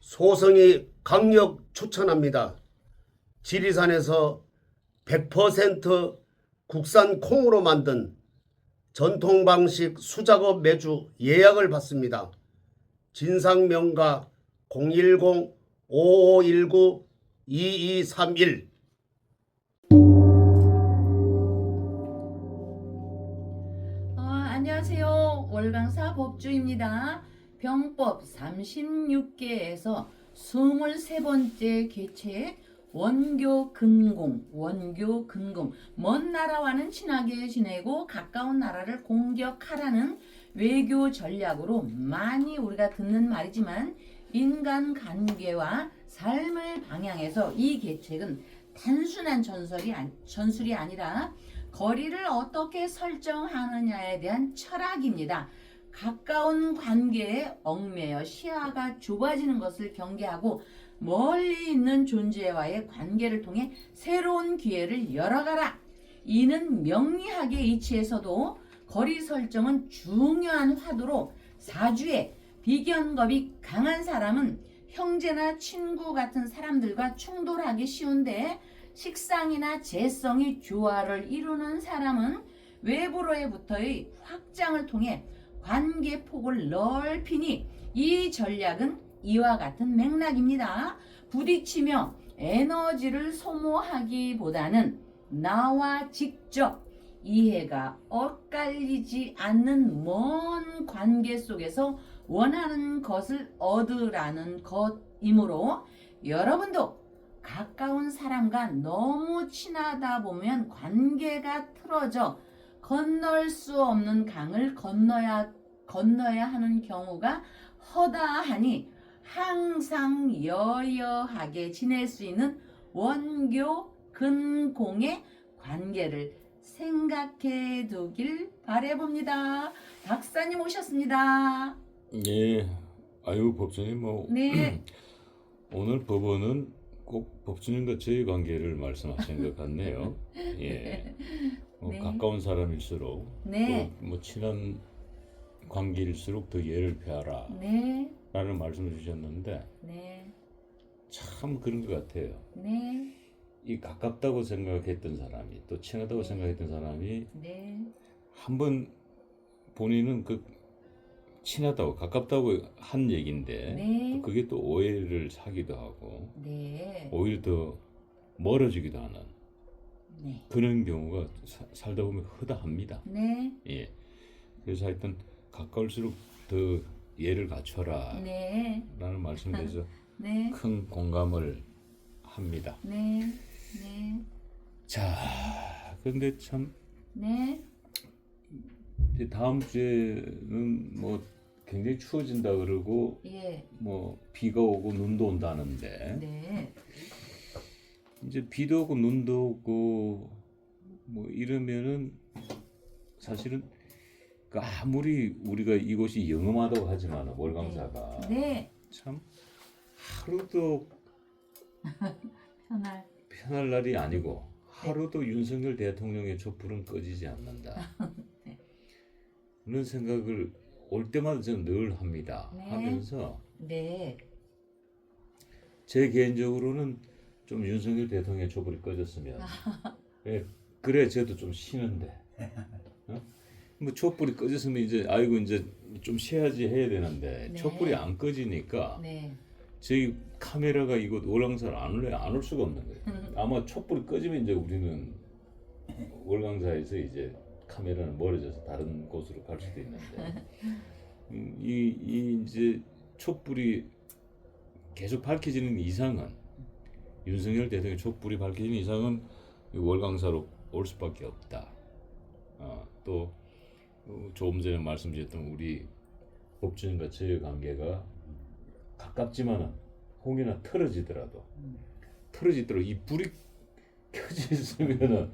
소성이 강력 추천합니다. 지리산에서 100% 국산 콩으로 만든 전통 방식 수작업 매주 예약을 받습니다. 진상명가 010-5519-2231. 안녕하세요. 월강사 법주입니다. 병법 36개에서 23번째 개체 원교 근공. 먼 나라와는 친하게 지내고 가까운 나라를 공격하라는 외교 전략으로 많이 우리가 듣는 말이지만 인간관계와 삶을 방향해서 이 계책은 단순한 전술이 아니라 거리를 어떻게 설정하느냐에 대한 철학입니다. 가까운 관계에 얽매여 시야가 좁아지는 것을 경계하고 멀리 있는 존재와의 관계를 통해 새로운 기회를 열어가라. 이는 명리학의 이치에서도 거리 설정은 중요한 화두로 사주에 비견겁이 강한 사람은 형제나 친구 같은 사람들과 충돌하기 쉬운데 식상이나 재성이 조화를 이루는 사람은 외부로부터의 확장을 통해 관계 폭을 넓히니 이 전략은 이와 같은 맥락입니다. 부딪히며 에너지를 소모하기보다는 나와 직접 이해가 엇갈리지 않는 먼 관계 속에서 원하는 것을 얻으라는 것이므로 여러분도 가까운 사람과 너무 친하다 보면 관계가 틀어져 건널 수 없는 강을 건너야 하는 경우가 허다하니 항상 여여하게 지낼 수 있는 원교 근공의 관계를 생각해 두길 바라봅니다. 박사님 오셨습니다. 예, 아유 법주님 네. 오늘 법원은 꼭 법주님과 저의 관계를 말씀하시는 것 같네요. 예, 네. 가까운 사람일수록 네. 또 친한 관계일수록 더 예를 표하라 네. 라는 말씀을 주셨는데 네. 참 그런 것 같아요. 네. 이 가깝다고 생각했던 사람이 또 친하다고 생각했던 사람이 네. 한번 본인은 그 친하다고 가깝다고 한 얘기인데 네. 또 그게 또 오해를 사기도 하고 네. 오히려 더 멀어지기도 하는 네. 그런 경우가 살다 보면 허다합니다. 네. 예. 그래서 하여튼 가까울수록 더 예를 갖춰라 네. 라는 말씀에 대해서 네. 큰 공감을 합니다. 네. 네. 자, 그런데 참 네. 이제 다음 주에는 굉장히 추워진다 그러고 예. 비가 오고 눈도 온다는데 네. 이제 비도 오고 눈도 오고 이러면은 사실은 그 아무리 우리가 이곳이 영험하다고 하지만 월강사가 네. 참 하루도 편할 날이 아니고 하루도 윤석열 대통령의 촛불은 꺼지지 않는다. 네. 그런 생각을 올 때마다 저는 늘 합니다. 네. 하면서 네. 제 개인적으로는 좀 윤석열 대통령의 촛불이 꺼졌으면 그래 저도 좀 쉬는데 촛불이 꺼졌으면 이제 좀 쉬어야지 해야 되는데 네. 촛불이 안 꺼지니까 네. 저희 카메라가 이곳 월강사를 안 올 수가 없는 거예요. 아마 촛불이 꺼지면 이제 우리는 월강사에서 이제 카메라는 멀어져서 다른 곳으로 갈 수도 있는데 이 이제 촛불이 계속 밝혀지는 이상은 윤석열 대통령 촛불이 밝혀지는 이상은 월강사로 올 수밖에 없다. 또 조금 전에 말씀드렸던 우리 법주님과 저의 관계가 가깝지만은 혹여나 틀어지더라도 이 불이 켜져 있으면은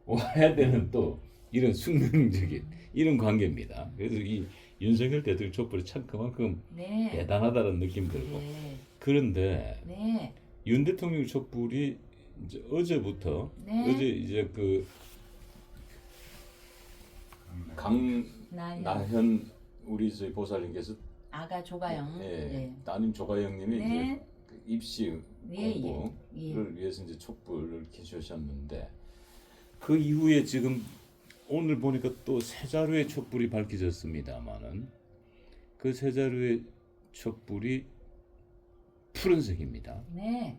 와야 되는 또 이런 숙명적인 이런 관계입니다. 그래서 이 윤석열 대통령 촛불이 참 그만큼 네. 대단하다는 느낌 들고 네. 그런데 네. 윤 대통령 촛불이 이제 어제부터 네. 어제 이제 그 강나현 우리 저희 보살님께서 아가 조가영. 예, 따님 조가영님이 이제 네. 그 입시 예, 공부를 예. 위해서 이제 촛불을 켜주셨는데 그 이후에 지금 오늘 보니까 또 새 자루의 촛불이 밝혀졌습니다만은 그 새 자루의 촛불이 푸른색입니다. 네.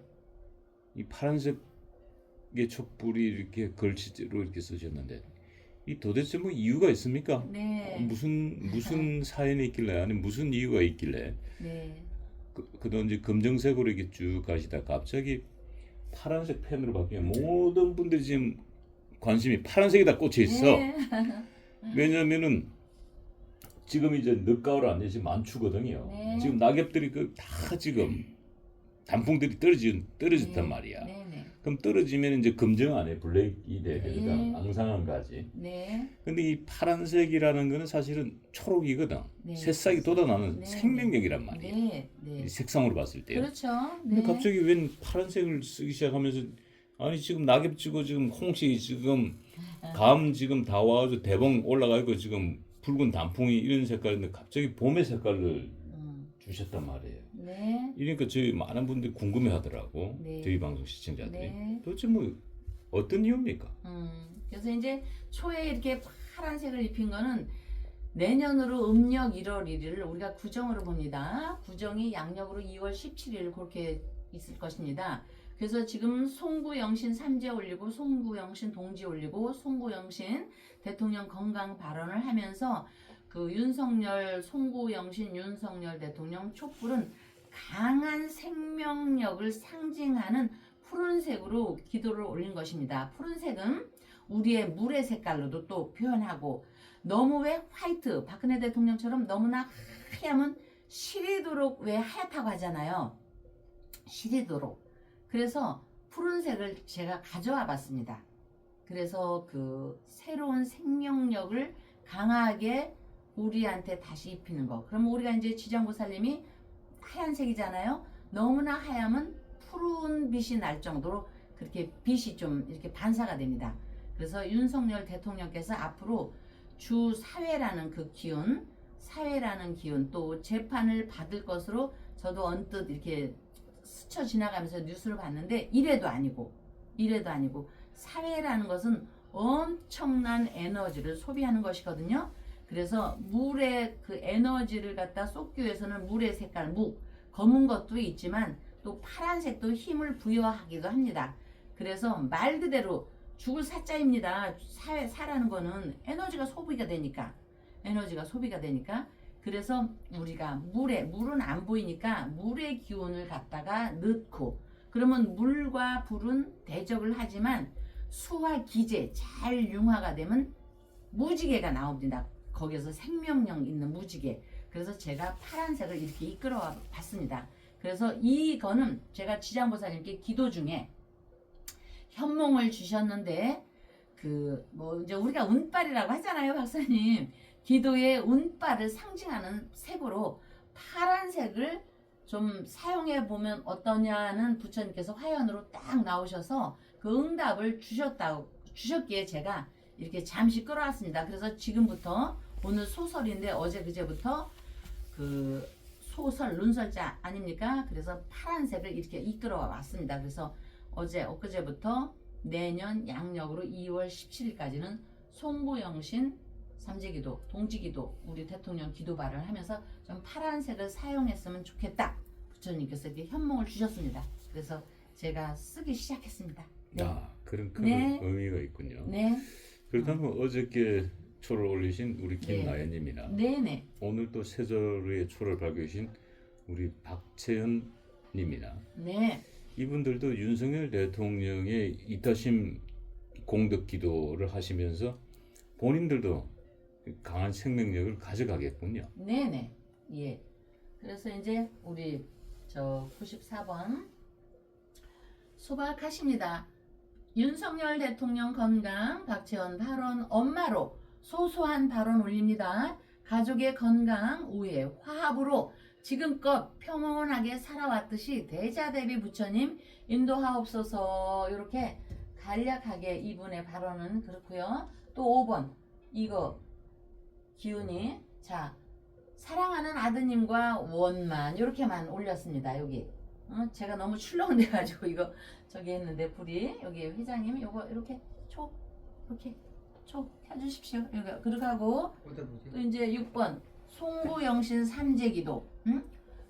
이 파란색의 촛불이 이렇게 걸치로 이렇게 쓰셨는데 이 도대체 뭐 이유가 있습니까? 네. 무슨 사연이 있길래 아니 무슨 이유가 있길래 네. 그동안 이제 검정색으로 이렇게 쭉 가시다 갑자기 파란색 펜으로 바뀌면 모든 분들이 지금 관심이 파란색에다 꽂혀 있어. 네. 왜냐면은 지금 이제 늦가을 안 되지 만추거든요. 네. 지금 낙엽들이 그 다 지금 단풍들이 떨어졌단 말이야. 네, 네. 그럼 떨어지면 이제 검정 안에 블랙이 돼 되니까 예. 앙상한 가지. 네. 근데 이 파란색이라는 거는 사실은 초록이거든. 네. 새싹이 돋아나는 네. 생명력이란 말이야. 네. 네. 이 색상으로 봤을 때요. 그렇죠. 근데 네. 갑자기 웬 파란색을 쓰기 시작하면서 아니 지금 낙엽 지고 지금 홍시 지금 감 지금 다 와가지고 대봉 올라가 있고 지금 붉은 단풍이 이런 색깔인데 갑자기 봄의 색깔을 주셨단 말이에요. 네. 이러니까 저희 많은 분들이 궁금해하더라고. 네. 저희 방송 시청자들이 네. 도대체 뭐 어떤 이유입니까? 그래서 이제 초에 이렇게 파란색을 입힌 거는 내년으로 음력 1월 1일을 우리가 구정으로 봅니다. 구정이 양력으로 2월 17일 그렇게 있을 것입니다. 그래서 지금 송구영신 삼재 올리고 송구영신 동지 올리고 송구영신 대통령 건강 발언을 하면서 그 윤석열 송구영신 윤석열 대통령 촛불은 강한 생명력을 상징하는 푸른색으로 기도를 올린 것입니다. 푸른색은 우리의 물의 색깔로도 또 표현하고 너무 왜 화이트 박근혜 대통령처럼 너무나 하얗면 시리도록 왜 하얗다고 하잖아요. 시리도록. 그래서 푸른색을 제가 가져와 봤습니다. 그래서 그 새로운 생명력을 강하게 우리한테 다시 입히는 거. 그럼 우리가 이제 지정보살님이 하얀색이잖아요. 너무나 하얗면 푸른 빛이 날 정도로 그렇게 빛이 좀 이렇게 반사가 됩니다. 그래서 윤석열 대통령께서 앞으로 주 사회라는 그 기운, 사회라는 기운 또 재판을 받을 것으로 저도 언뜻 이렇게 스쳐 지나가면서 뉴스를 봤는데 이래도 아니고 사회라는 것은 엄청난 에너지를 소비하는 것이거든요. 그래서 물의 그 에너지를 갖다 쏟기 위해서는 물의 색깔, 검은 것도 있지만 또 파란색도 힘을 부여하기도 합니다. 그래서 말 그대로 죽을 사자입니다. 사라는 거는 에너지가 소비가 되니까. 그래서 우리가 물은 안 보이니까 물의 기운을 갖다가 넣고 그러면 물과 불은 대적을 하지만 수화 기제 잘 융화가 되면 무지개가 나옵니다. 거기서 생명력 있는 무지개. 그래서 제가 파란색을 이렇게 이끌어 봤습니다. 그래서 이거는 제가 지장보살님께 기도 중에 현몽을 주셨는데 그 뭐 이제 우리가 운빨이라고 하잖아요, 박사님. 기도의 운빨을 상징하는 색으로 파란색을 좀 사용해 보면 어떠냐는 부처님께서 화연으로 딱 나오셔서 그 응답을 주셨기에 제가 이렇게 잠시 끌어왔습니다. 그래서 지금부터 오늘 소설인데 어제 그제부터 그 소설 lun설자 아닙니까? 그래서 파란색을 이렇게 이끌어 왔습니다. 그래서 어제 엊그제부터 내년 양력으로 2월 17일까지는 송구영신 삼재기도, 동지기도, 우리 대통령 기도발을 하면서 좀 파란색을 사용했으면 좋겠다. 부처님께서 이렇게 현몽을 주셨습니다. 그래서 제가 쓰기 시작했습니다. 네. 그런 큰 네. 의미가 있군요. 네. 그렇다면 어저께 초를 올리신 우리 김나연님이나 네네. 오늘 또 세절의 초를 밝으신 우리 박채연님이나 네. 이분들도 윤석열 대통령의 이타심 공덕 기도를 하시면서 본인들도 강한 생명력을 가져가겠군요. 네네. 예. 그래서 이제 우리 저 94번 소박하십니다. 윤석열 대통령 건강 박채원 발언 엄마로 소소한 발언 올립니다. 가족의 건강 우애 화합으로 지금껏 평온하게 살아왔듯이 대자대비 부처님 인도하옵소서. 이렇게 간략하게 이분의 발언은 그렇고요. 또 5번 이거 기운이 자 사랑하는 아드님과 원만 이렇게만 올렸습니다. 여기 제가 너무 출렁돼가지고 이거 저기 했는데 불이 여기 회장님 요거 이렇게 초 이렇게 초 켜주십시오. 이거 그렇게 하고 또 이제 6번 송구영신 삼재기도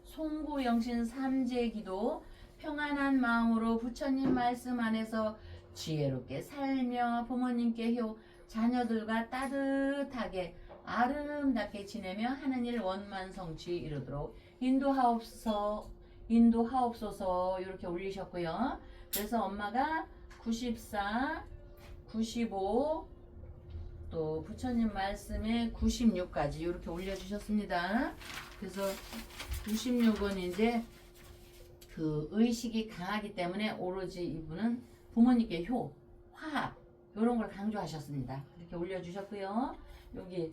송구영신 삼재기도 평안한 마음으로 부처님 말씀 안에서 지혜롭게 살며 부모님께 효 자녀들과 따뜻하게 아름답게 지내며 하는 일 원만성취 이루도록 인도하옵소서 이렇게 올리셨고요. 그래서 엄마가 94, 95, 또 부처님 말씀에 96까지 이렇게 올려주셨습니다. 그래서 96은 이제 그 의식이 강하기 때문에 오로지 이분은 부모님께 효, 화합 이런 걸 강조하셨습니다. 이렇게 올려주셨고요. 여기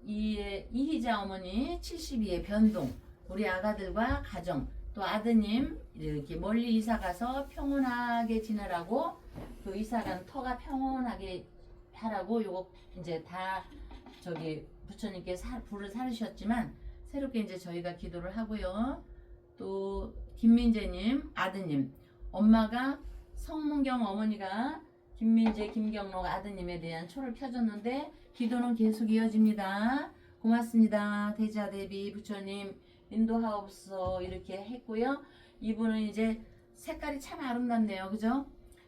이희자 어머니 72의 변동, 우리 아가들과 가정, 또 아드님 이렇게 멀리 이사가서 평온하게 지내라고 그 이사간 터가 평온하게 하라고 요거 이제 다 저기 부처님께 불을 사르셨지만 새롭게 이제 저희가 기도를 하고요. 또 김민재님 아드님, 엄마가 성문경 어머니가 김민재, 김경록 아드님에 대한 초를 켜줬는데 기도는 계속 이어집니다. 고맙습니다. 대자대비 부처님 인도하옵소서 이렇게 했고요. 이분은 이제 색깔이 참 아름답네요. 그죠?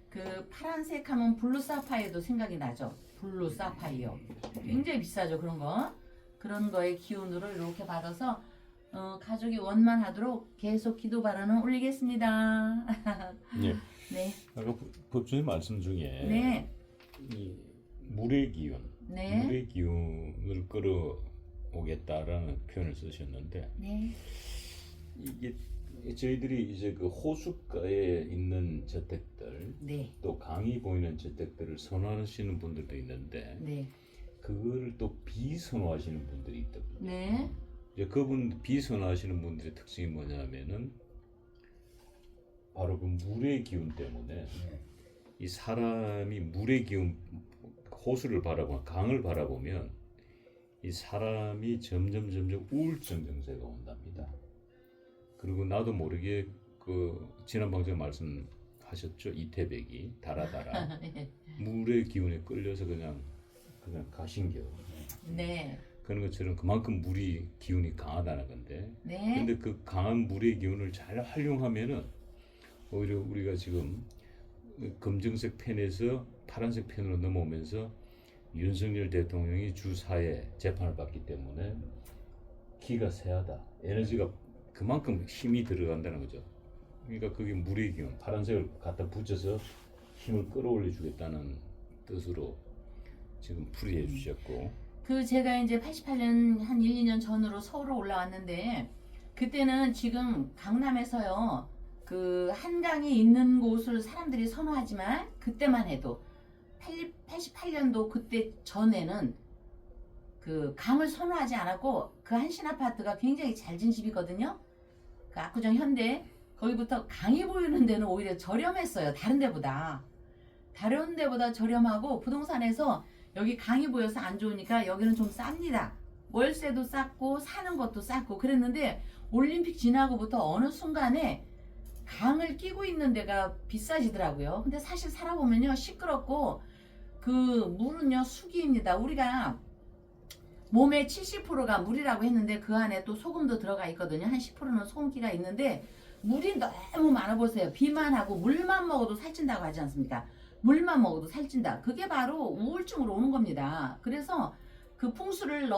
그 파란색 하면 블루 사파이어도 생각이 나죠. 블루 사파이어. 굉장히 비싸죠. 그런 거. 그런 거의 기운으로 이렇게 받아서 가족이 원만하도록 계속 기도 바라는 올리겠습니다. 네. 네. 아까 법주님 말씀 중에 네. 이 물의 기운, 네. 물의 기운을 끌어오겠다라는 표현을 쓰셨는데 네. 이게 저희들이 이제 그 호숫가에 있는 저택들, 네. 또 강이 보이는 저택들을 선호하시는 분들도 있는데 네. 그거를 또 비선호하시는 분들이 있거든요. 네. 이제 그분 비선호하시는 분들의 특징이 뭐냐면은 바로 그 물의 기운 때문에 이 사람이 물의 기운, 호수를 바라보면 강을 바라보면 이 사람이 점점 우울증 증세가 온답니다. 그리고 나도 모르게 그 지난 방송에 말씀하셨죠. 이태백이 달아달아 물의 기운에 끌려서 그냥 가신겨. 네. 그런 것처럼 그만큼 물이 기운이 강하다는 건데. 네. 근데 그 강한 물의 기운을 잘 활용하면은 오히려 우리가 지금 검정색 펜에서 파란색 펜으로 넘어오면서 윤석열 대통령이 주 4회 재판을 받기 때문에 기가 세하다. 에너지가 그만큼 힘이 들어간다는 거죠. 그러니까 그게 물의 기운, 파란색을 갖다 붙여서 힘을 끌어올려 주겠다는 뜻으로 지금 풀이해 주셨고. 그 제가 이제 88년 한 1, 2년 전으로 서울로 올라왔는데 그때는 지금 강남에서요. 그 한강이 있는 곳을 사람들이 선호하지만 그때만 해도 88년도 그때 전에는 그 강을 선호하지 않았고 그 한신 아파트가 굉장히 잘 진 집이거든요. 그 압구정 현대 거기부터 강이 보이는 데는 오히려 저렴했어요. 다른 데보다 저렴하고 부동산에서 여기 강이 보여서 안 좋으니까 여기는 좀 쌉니다. 월세도 쌌고 사는 것도 쌌고 그랬는데 올림픽 지나고부터 어느 순간에 강을 끼고 있는 데가 비싸지더라고요. 근데 사실 살아보면요 시끄럽고 그 물은요 수기입니다. 우리가 몸의 70%가 물이라고 했는데 그 안에 또 소금도 들어가 있거든요. 한 10%는 소금기가 있는데 물이 너무 많아 보세요. 비만 하고 물만 먹어도 살찐다고 하지 않습니까? 물만 먹어도 살찐다. 그게 바로 우울증으로 오는 겁니다. 그래서 그 풍수를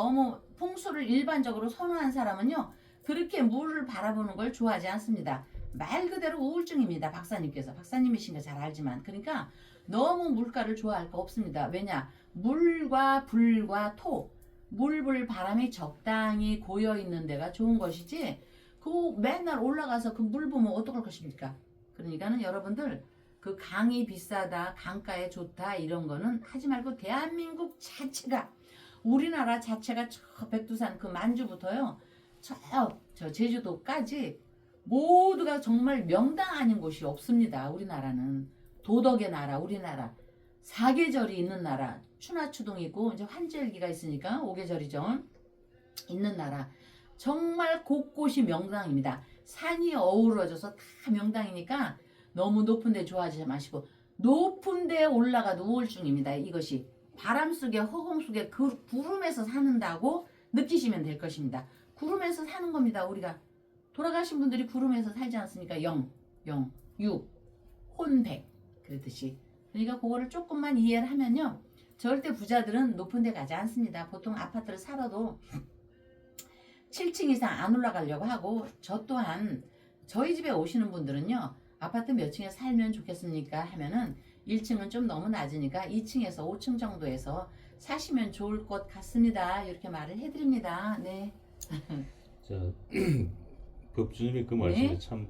일반적으로 선호한 사람은요 그렇게 물을 바라보는 걸 좋아하지 않습니다. 말 그대로 우울증입니다. 박사님이신 거 잘 알지만 그러니까 너무 물가를 좋아할 거 없습니다. 왜냐 물과 불과 토 물불 바람이 적당히 고여 있는 데가 좋은 것이지 그 맨날 올라가서 그 물 보면 어떡할 것입니까? 그러니까는 여러분들 그 강이 비싸다 강가에 좋다 이런 거는 하지 말고 대한민국 자체가 우리나라 자체가 저 백두산 그 만주부터요 저 제주도까지 모두가 정말 명당 아닌 곳이 없습니다. 우리나라는 도덕의 나라 우리나라 사계절이 있는 나라 추나추동이 있고 이제 환절기가 있으니까 5계절이죠. 있는 나라. 정말 곳곳이 명당입니다. 산이 어우러져서 다 명당이니까 너무 높은 데 좋아하지 마시고 높은 데 올라가도 우울증입니다. 이것이 바람 속에 허공 속에 그 구름에서 사는다고 느끼시면 될 것입니다. 구름에서 사는 겁니다. 우리가 돌아가신 분들이 구름에서 살지 않습니까? 영, 육, 혼백 그러듯이. 그러니까 그거를 조금만 이해를 하면요. 절대 부자들은 높은 데 가지 않습니다. 보통 아파트를 살아도 7층 이상 안 올라가려고 하고 저 또한 저희 집에 오시는 분들은요. 아파트 몇 층에 살면 좋겠습니까? 하면은 1층은 좀 너무 낮으니까 2층에서 5층 정도에서 사시면 좋을 것 같습니다. 이렇게 말을 해드립니다. 네. 자, 법주님이 그 말씀에 네. 참,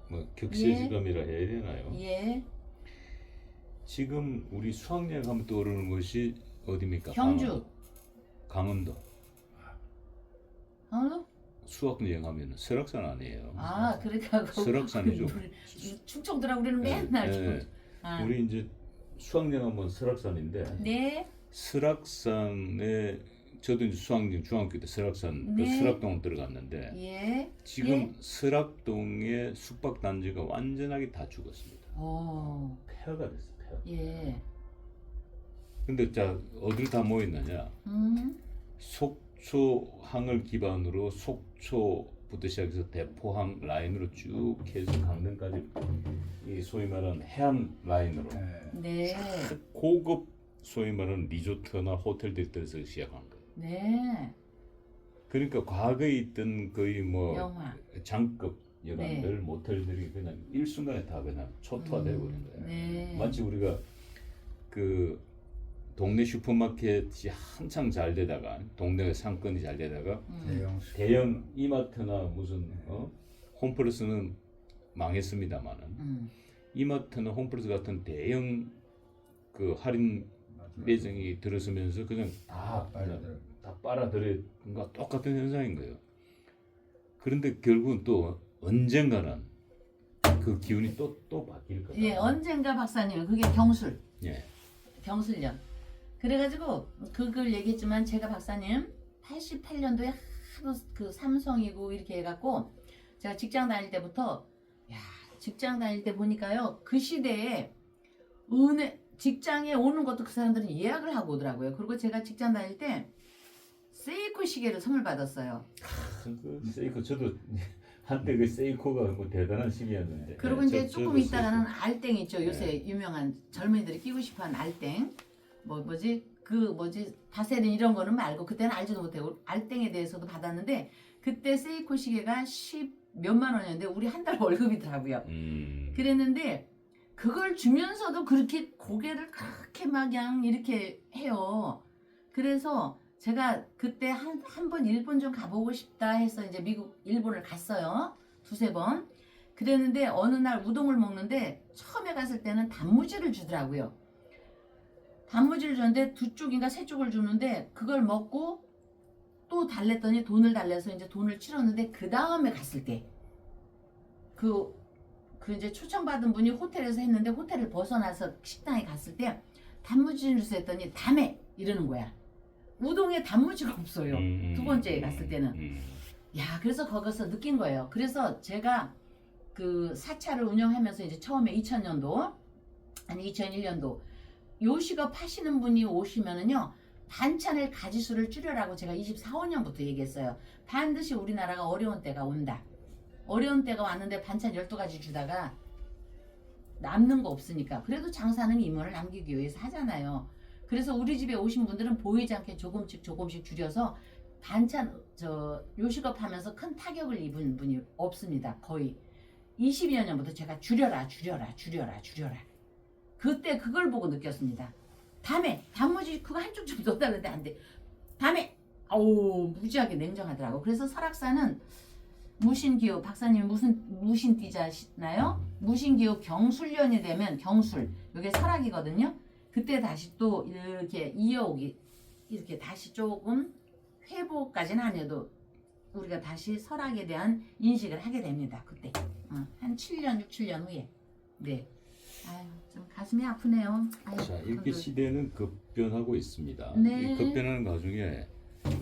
뭐 격세지감이라 해야 되나요? 예. 지금 우리 수학여행 하면 떠오르는 것이 어디입니까? 경주. 강원도. 어? 수학여행 하면 설악산 아니에요? 아, 그러니까 설악산이죠. 충청도라고 그러는 맨날. 네. 아. 우리 이제 수학여행 하면 설악산인데 네. 설악산에 저도 이제 수학여행 중학교 때 설악산 네. 그 설악동을 들어갔는데 예. 지금 예. 설악동의 숙박단지가 완전하게 다 죽었습니다. 어. 폐허가 됐어, 폐허. 예. 근데 자 어디를 다 모였느냐? 속초항을 기반으로 속초부터 시작해서 대포항 라인으로 쭉 해서 강릉까지 이 소위 말하는 해안 라인으로 네. 고급 소위 말하는 리조트나 호텔들에서 시작한 거예요. 네. 그러니까 과거에 있던 거의 뭐 영화. 장급 여관들 네. 모텔들이 그냥 일순간에 다 그냥 초토화되어 버린 거예요. 네. 마치 우리가 그 동네 슈퍼마켓이 한창 잘 되다가 동네 상권이 잘 되다가 대형 이마트나 무슨 홈플러스는 망했습니다만은 이마트나 홈플러스 같은 대형 그 할인 매장이 들어서면서 그냥 다 빨아들인 것 똑같은 현상인 거예요. 그런데 결국은 또 언젠가는 그 기운이 또 바뀔 거다. 예, 언젠가 박사님 그게 경술. 예. 경술련. 그래가지고 그걸 얘기했지만 제가 박사님 88년도에 하도 그 삼성이고 이렇게 해갖고 제가 직장 다닐 때부터 직장 다닐 때 보니까요 그 시대에 직장에 오는 것도 그 사람들은 예약을 하고 오더라고요. 그리고 제가 직장 다닐 때 세이코 시계를 선물 받았어요. 그 세이코 저도 한때 그 세이코가 뭐 대단한 시기였는데. 그리고 예, 이제 저도 조금 있다가는 세이코. 알땡 있죠. 요새 유명한 젊은이들이 끼고 싶어하는 알땡. 뭐지 바세린 이런 거는 말고 그때는 알지도 못하고 알땡에 대해서도 받았는데 그때 세이코 시계가 10 몇만 원이었는데 우리 한 달 월급이더라고요. 그랬는데 그걸 주면서도 그렇게 고개를 그렇게 막 그냥 이렇게 해요. 그래서 제가 그때 한 번 일본 좀 가보고 싶다 해서 이제 미국 일본을 갔어요. 두세 번. 그랬는데 어느 날 우동을 먹는데 처음에 갔을 때는 단무지를 주더라고요. 단무지를 줬는데 2쪽인가 3쪽을 주는데 그걸 먹고 또 달랬더니 돈을 달래서 이제 돈을 치렀는데 그 다음에 갔을 때 그 이제 초청받은 분이 호텔에서 했는데 호텔을 벗어나서 식당에 갔을 때 단무지를 주세요 했더니 다음에 이러는 거야. 우동에 단무지가 없어요. 두 번째에 갔을 때는. 야, 그래서 거기서 느낀 거예요. 그래서 제가 그 사찰을 운영하면서 이제 처음에 2000년도 아니 2001년도 요식업 하시는 분이 오시면은요 반찬을 가지수를 줄여라고 제가 24, 5년부터 얘기했어요. 반드시 우리나라가 어려운 때가 온다. 어려운 때가 왔는데 반찬 12가지 주다가 남는 거 없으니까 그래도 장사는 이문을 남기기 위해서 하잖아요. 그래서 우리 집에 오신 분들은 보이지 않게 조금씩 줄여서 반찬 요식업 하면서 큰 타격을 입은 분이 없습니다. 거의 20여 년부터 제가 줄여라. 그때 그걸 보고 느꼈습니다. 다음에 단무지 그거 한쪽 좀 더 달라는데 안 돼. 다음에 무지하게 냉정하더라고. 그래서 설악산은 무신기호 박사님 무슨 무신띠자시나요? 무신기호 경술년이 되면 경술 이게 설악이거든요. 그때 다시 또 이렇게 이어오기 이렇게 다시 조금 회복까지는 안 해도 우리가 다시 설악에 대한 인식을 하게 됩니다. 그때 한 7년 6, 7년 후에 네. 아유 좀 가슴이 아프네요. 아유, 자 이렇게 시대는 급변하고 있습니다. 네. 이 급변하는 과정에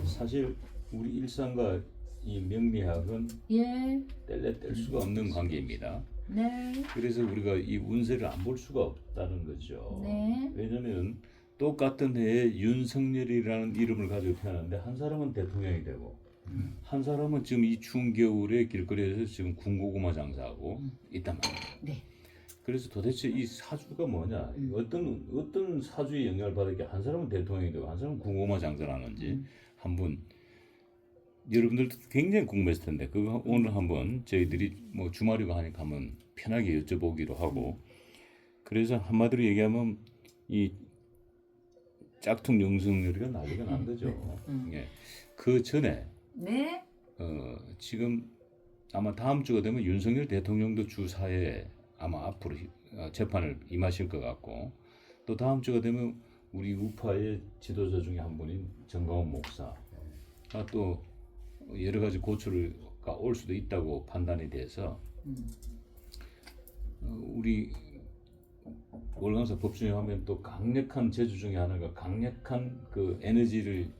사실 우리 일상과 이 명리학은 예. 뗄래 뗄 수가 없는 관계입니다. 네. 그래서 우리가 이 운세를 안 볼 수가 없다는 거죠. 네. 왜냐면 똑같은 해에 윤석열이라는 이름을 가지고 태어났는데 한 사람은 대통령이 되고 한 사람은 지금 이 추운 겨울에 길거리에서 지금 군고구마 장사하고 있단 말이에요. 네. 그래서 도대체 이 사주가 뭐냐? 어떤 사주의 영향을 받았게 한 사람은 대통령이 되고 한 사람은 군고구마 장사를 하는지 한번 여러분들도 굉장히 궁금했을 텐데 그거 오늘 한번 저희들이 뭐 주말이고 하니까 한번 편하게 여쭤보기로 하고 그래서 한마디로 얘기하면 이 짝퉁 윤석열이가 난리가 난 거죠. 예. 그 전에 네. 지금 아마 다음 주가 되면 윤석열 대통령도 주사에 아마 앞으로 재판을 임하실 것 같고 또 다음 주가 되면 우리 우파의 지도자 중에 한 분인 정광훈 목사가 또 여러 가지 고초가 올 수도 있다고 판단이 돼서 우리 월강사 법중에 하면 또 강력한 재주 중에 하나가 강력한 그 에너지를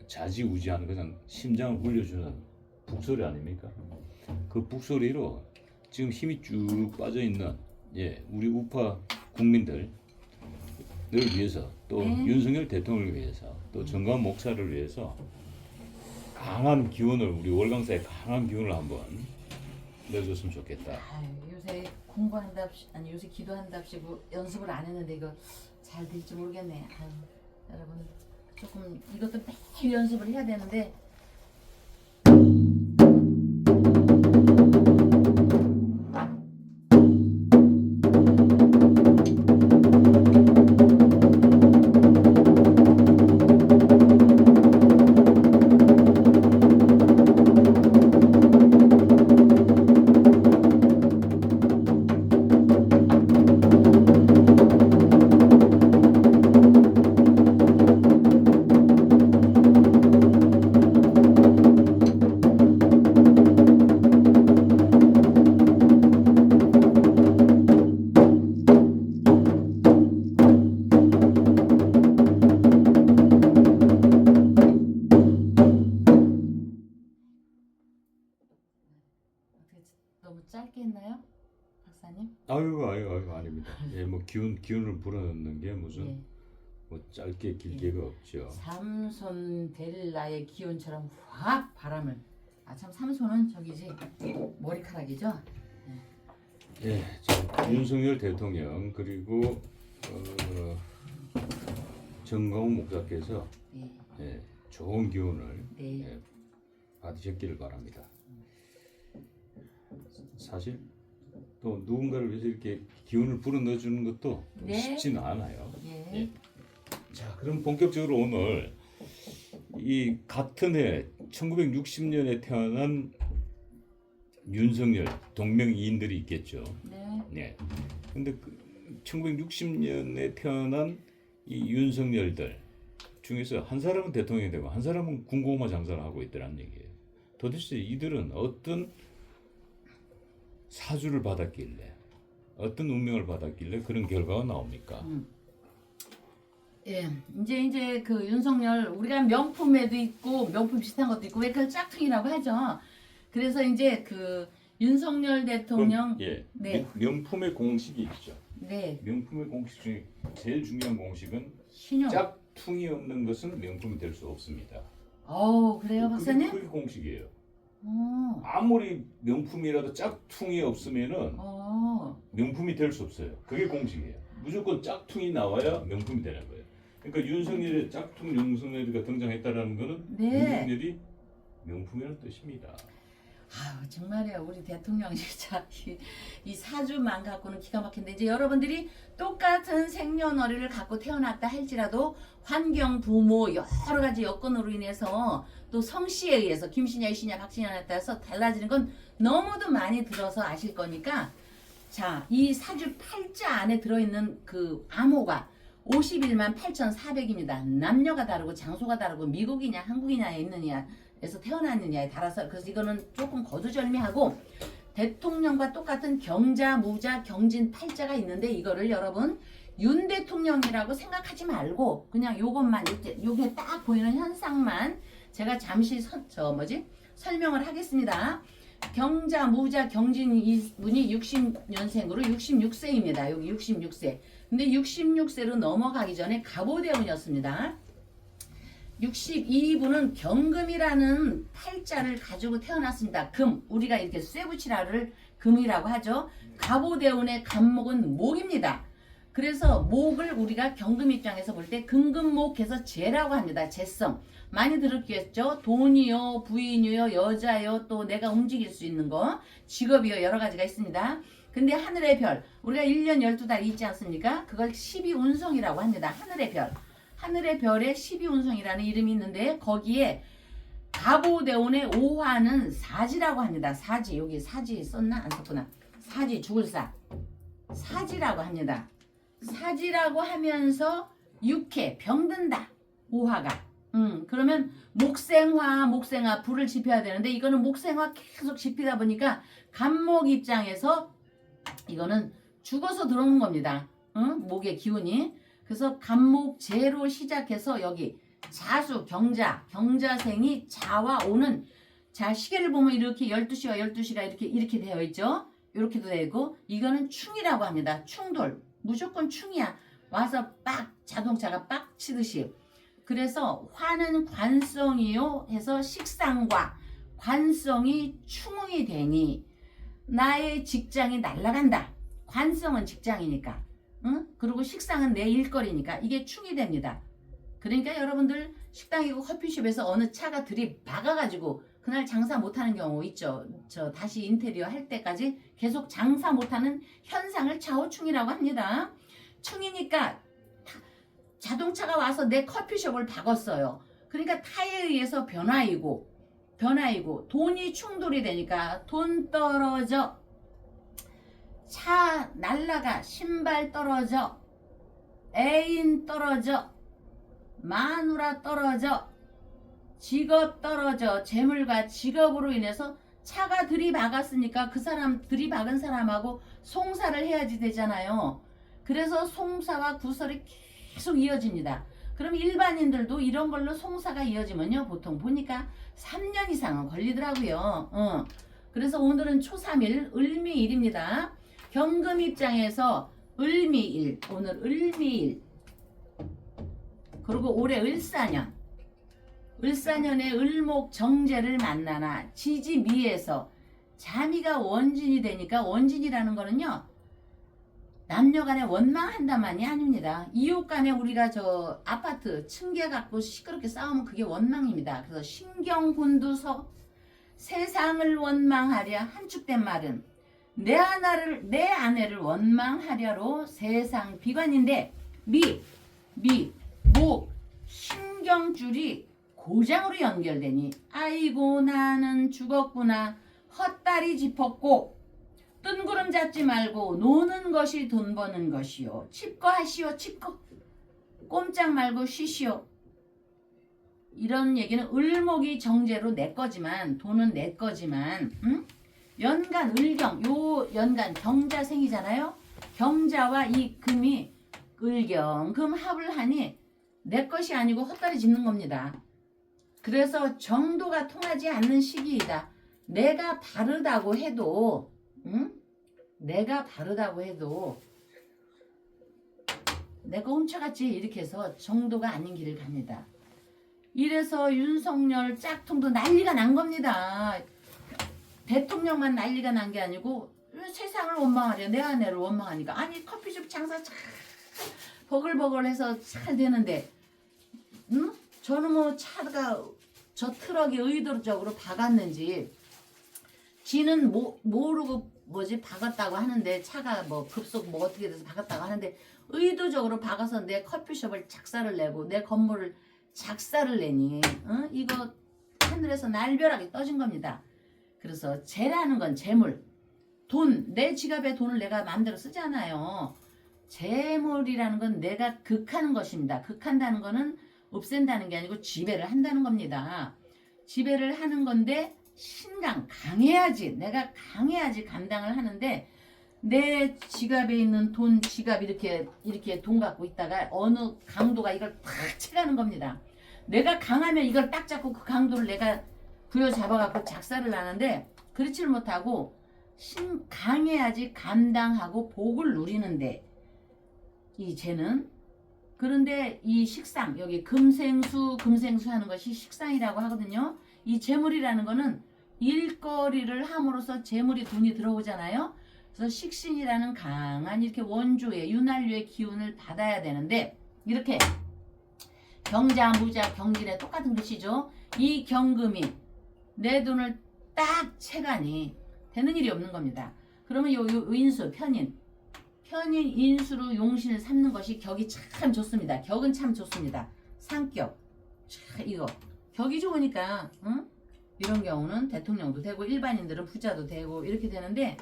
좌지우지하는 그냥 심장을 울려주는 북소리 아닙니까? 그 북소리로 지금 힘이 쭉 빠져 있는 우리 우파 국민들을 위해서 또 윤석열 대통령을 위해서 또 정광훈 목사를 위해서 강한 기운을 우리 월강사의 강한 기운을 한번 내줬으면 좋겠다. 요새 공부한답시 아니 요새 기도한답시고 연습을 안 했는데 이거 잘 될지 모르겠네. 여러분 조금 이것도 매일 연습을 해야 되는데 너무 짧게 했나요, 박사님? 아유 아닙니다. 뭐 기운을 불어넣는 게 무슨 뭐 짧게 길게가 없죠. 삼손 델라의 기운처럼 확 바람을 참 삼손은 저기지 머리카락이죠. 윤석열 대통령 그리고 정광훈 목사께서 좋은 기운을 받으셨기를 바랍니다. 사실 또 누군가를 위해서 이렇게 기운을 불어넣어 주는 것도 쉽지는 않아요. 자, 그럼 본격적으로 오늘 이 같은 해 1960년에 태어난 윤석열 동명이인들이 있겠죠. 네. 근데 1960년에 태어난 이 윤석열들 중에서 한 사람은 대통령이 되고 한 사람은 군고구마 장사를 하고 있더라는 얘기예요. 도대체 이들은 어떤 사주를 받았길래 어떤 운명을 받았길래 그런 결과가 나옵니까? 이제 그 윤석열 우리가 명품에도 있고 명품 비슷한 것도 있고 왜 그걸 짝퉁이라고 하죠. 그래서 이제 그 윤석열 대통령 명품의 공식이 있죠. 네. 명품의 공식 중에 제일 중요한 공식은 신용. 짝퉁이 없는 것은 명품이 될 수 없습니다. 그래요, 박사님? 그게 공식이에요. 아무리 명품이라도 짝퉁이 없으면은 명품이 될 수 없어요. 그게 공식이에요. 무조건 짝퉁이 나와야 명품이 되는 거예요. 그러니까 윤석열의 짝퉁 윤석열이가 등장했다라는 거는 윤석열이 명품이라는 뜻입니다. 정말이에요. 우리 대통령 진짜 이 사주만 갖고는 기가 막힌데 이제 여러분들이 똑같은 생년월일을 갖고 태어났다 할지라도 환경, 부모 여러 가지 여건으로 인해서 또 성씨에 의해서 김씨냐 이씨냐 박씨냐에 따라서 달라지는 건 너무도 많이 들어서 아실 거니까 자, 이 사주 팔자 안에 들어있는 그 암호가 51만 8,400입니다. 남녀가 다르고 장소가 다르고 미국이냐 한국이냐에 있느냐 에서 태어났느냐에 따라서 그래서 이거는 조금 거두절미하고 대통령과 똑같은 경자, 무자, 경진, 팔자가 있는데 이거를 여러분 윤 대통령이라고 생각하지 말고 그냥 요것만 요게 딱 보이는 현상만 제가 잠시 설명을 하겠습니다. 경자, 무자, 경진 이분이 60년생으로 66세입니다. 여기 66세. 근데 66세로 넘어가기 전에 갑오대운이었습니다. 62분은 경금이라는 팔자를 가지고 태어났습니다. 금, 우리가 이렇게 쇠붙이라를 금이라고 하죠. 갑오대운의 갑목은 목입니다. 그래서 목을 우리가 경금 입장에서 볼 때 금금목해서 재라고 합니다. 재성. 많이 들었겠죠? 돈이요, 부인이요, 여자요, 또 내가 움직일 수 있는 거, 직업이요, 여러 가지가 있습니다. 근데 하늘의 별, 우리가 1년 12달 있지 않습니까? 그걸 12운성이라고 합니다. 하늘의 별. 하늘의 별에 12운성이라는 이름이 있는데 거기에 갑오대운의 5화는 사지라고 합니다. 사지, 여기 사지 썼나? 안 썼구나. 사지, 죽을 사. 사지라고 합니다. 사지라고 하면서 육해, 병든다. 5화가. 그러면 목생화 불을 지펴야 되는데 이거는 목생화 계속 지피다 보니까 갑목 입장에서 이거는 죽어서 들어오는 겁니다. 목의 기운이. 그래서 갑목재로 시작해서 여기 자수, 경자생이 자와 오는, 자 시계를 보면 이렇게 12시와 12시가 이렇게 되어 있죠. 이렇게도 되고, 이거는 충이라고 합니다. 충돌. 무조건 충이야. 와서 빡 자동차가 빡 치듯이. 그래서 화는 관성이요 해서 식상과 관성이 충이 되니 나의 직장이 날아간다. 관성은 직장이니까. 그리고 식상은 내 일거리니까 이게 충이 됩니다. 그러니까 여러분들 식당이고 커피숍에서 어느 차가 들이박아가지고 그날 장사 못하는 경우 있죠. 저 다시 인테리어 할 때까지 계속 장사 못하는 현상을 좌우충이라고 합니다. 충이니까 자동차가 와서 내 커피숍을 박았어요. 그러니까 타에 의해서 변화이고 돈이 충돌이 되니까 돈 떨어져, 차 날라가, 신발 떨어져, 애인 떨어져, 마누라 떨어져, 직업 떨어져. 재물과 직업으로 인해서 차가 들이박았으니까 그 사람 들이박은 사람하고 송사를 해야지 되잖아요. 그래서 송사와 구설이 계속 이어집니다. 그럼 일반인들도 이런 걸로 송사가 이어지면요 보통 보니까 3년 이상은 걸리더라고요. 그래서 오늘은 초3일 을미일입니다. 경금 입장에서 을미일, 오늘 을미일, 그리고 올해 을사년, 을사년에 을목 정제를 만나나 지지미에서 자미가 원진이 되니까, 원진이라는 거는요 남녀간에 원망한다만이 아닙니다. 이웃간에 우리가 저 아파트 층계 갖고 시끄럽게 싸우면 그게 원망입니다. 그래서 신경곤두서 세상을 원망하랴 한축된 말은 내 아내를 원망하랴로 세상 비관인데 목 신경줄이 고장으로 연결되니 아이고 나는 죽었구나 헛다리 짚었고 뜬구름 잡지 말고 노는 것이 돈 버는 것이요. 칩거 하시오. 칩거. 꼼짝 말고 쉬시오. 이런 얘기는 을목이 정제로 내 거지만, 돈은 내 거지만, 연간 을경, 요 연간 경자생이잖아요. 경자와 이 금이 을경 금 합을 하니 내 것이 아니고 헛다리 짚는 겁니다. 그래서 정도가 통하지 않는 시기이다. 내가 바르다고 해도 내가 내가 훔쳐갔지 이렇게 해서 정도가 아닌 길을 갑니다. 이래서 윤석열 짝퉁도 난리가 난 겁니다. 대통령만 난리가 난 게 아니고 세상을 원망하려, 내 아내를 원망하니까. 아니 커피숍 장사 잘 버글버글해서 잘 되는데 저는 뭐 차가 저 트럭이 의도적으로 박았는지 지는 모르고 박았다고 하는데, 차가 뭐 급속 뭐 어떻게 돼서 박았다고 하는데 의도적으로 박아서 내 커피숍을 작사를 내고 내 건물을 작사를 내니 이거 하늘에서 날벼락이 떠진 겁니다. 그래서 재라는 건 재물, 돈, 내 지갑에 돈을 내가 마음대로 쓰잖아요. 재물이라는 건 내가 극하는 것입니다. 극한다는 거는 없앤다는 게 아니고 지배를 한다는 겁니다. 지배를 하는 건데 신강, 강해야지, 내가 강해야지 감당을 하는데, 내 지갑에 있는 돈, 지갑 이렇게 돈 갖고 있다가 어느 강도가 이걸 탁 채가는 겁니다. 내가 강하면 이걸 딱 잡고 그 강도를 내가 부여잡아갖고 작사를 하는데 그렇지를 못하고 강해야지 감당하고 복을 누리는데 이 쟤는 그런데 이 식상 여기 금생수 하는 것이 식상이라고 하거든요. 이 재물이라는 거는 일거리를 함으로써 재물이 돈이 들어오잖아요. 그래서 식신이라는 강한 이렇게 원조의 윤활유의 기운을 받아야 되는데 이렇게 경자, 무자, 경진에 똑같은 것이죠. 이 경금이 내 돈을 딱 채가니 되는 일이 없는 겁니다. 그러면 요 인수, 편인, 인수로 용신을 삼는 것이 격이 참 좋습니다. 격은 참 좋습니다. 상격, 이거 격이 좋으니까 이런 경우는 대통령도 되고 일반인들은 부자도 되고 이렇게 되는데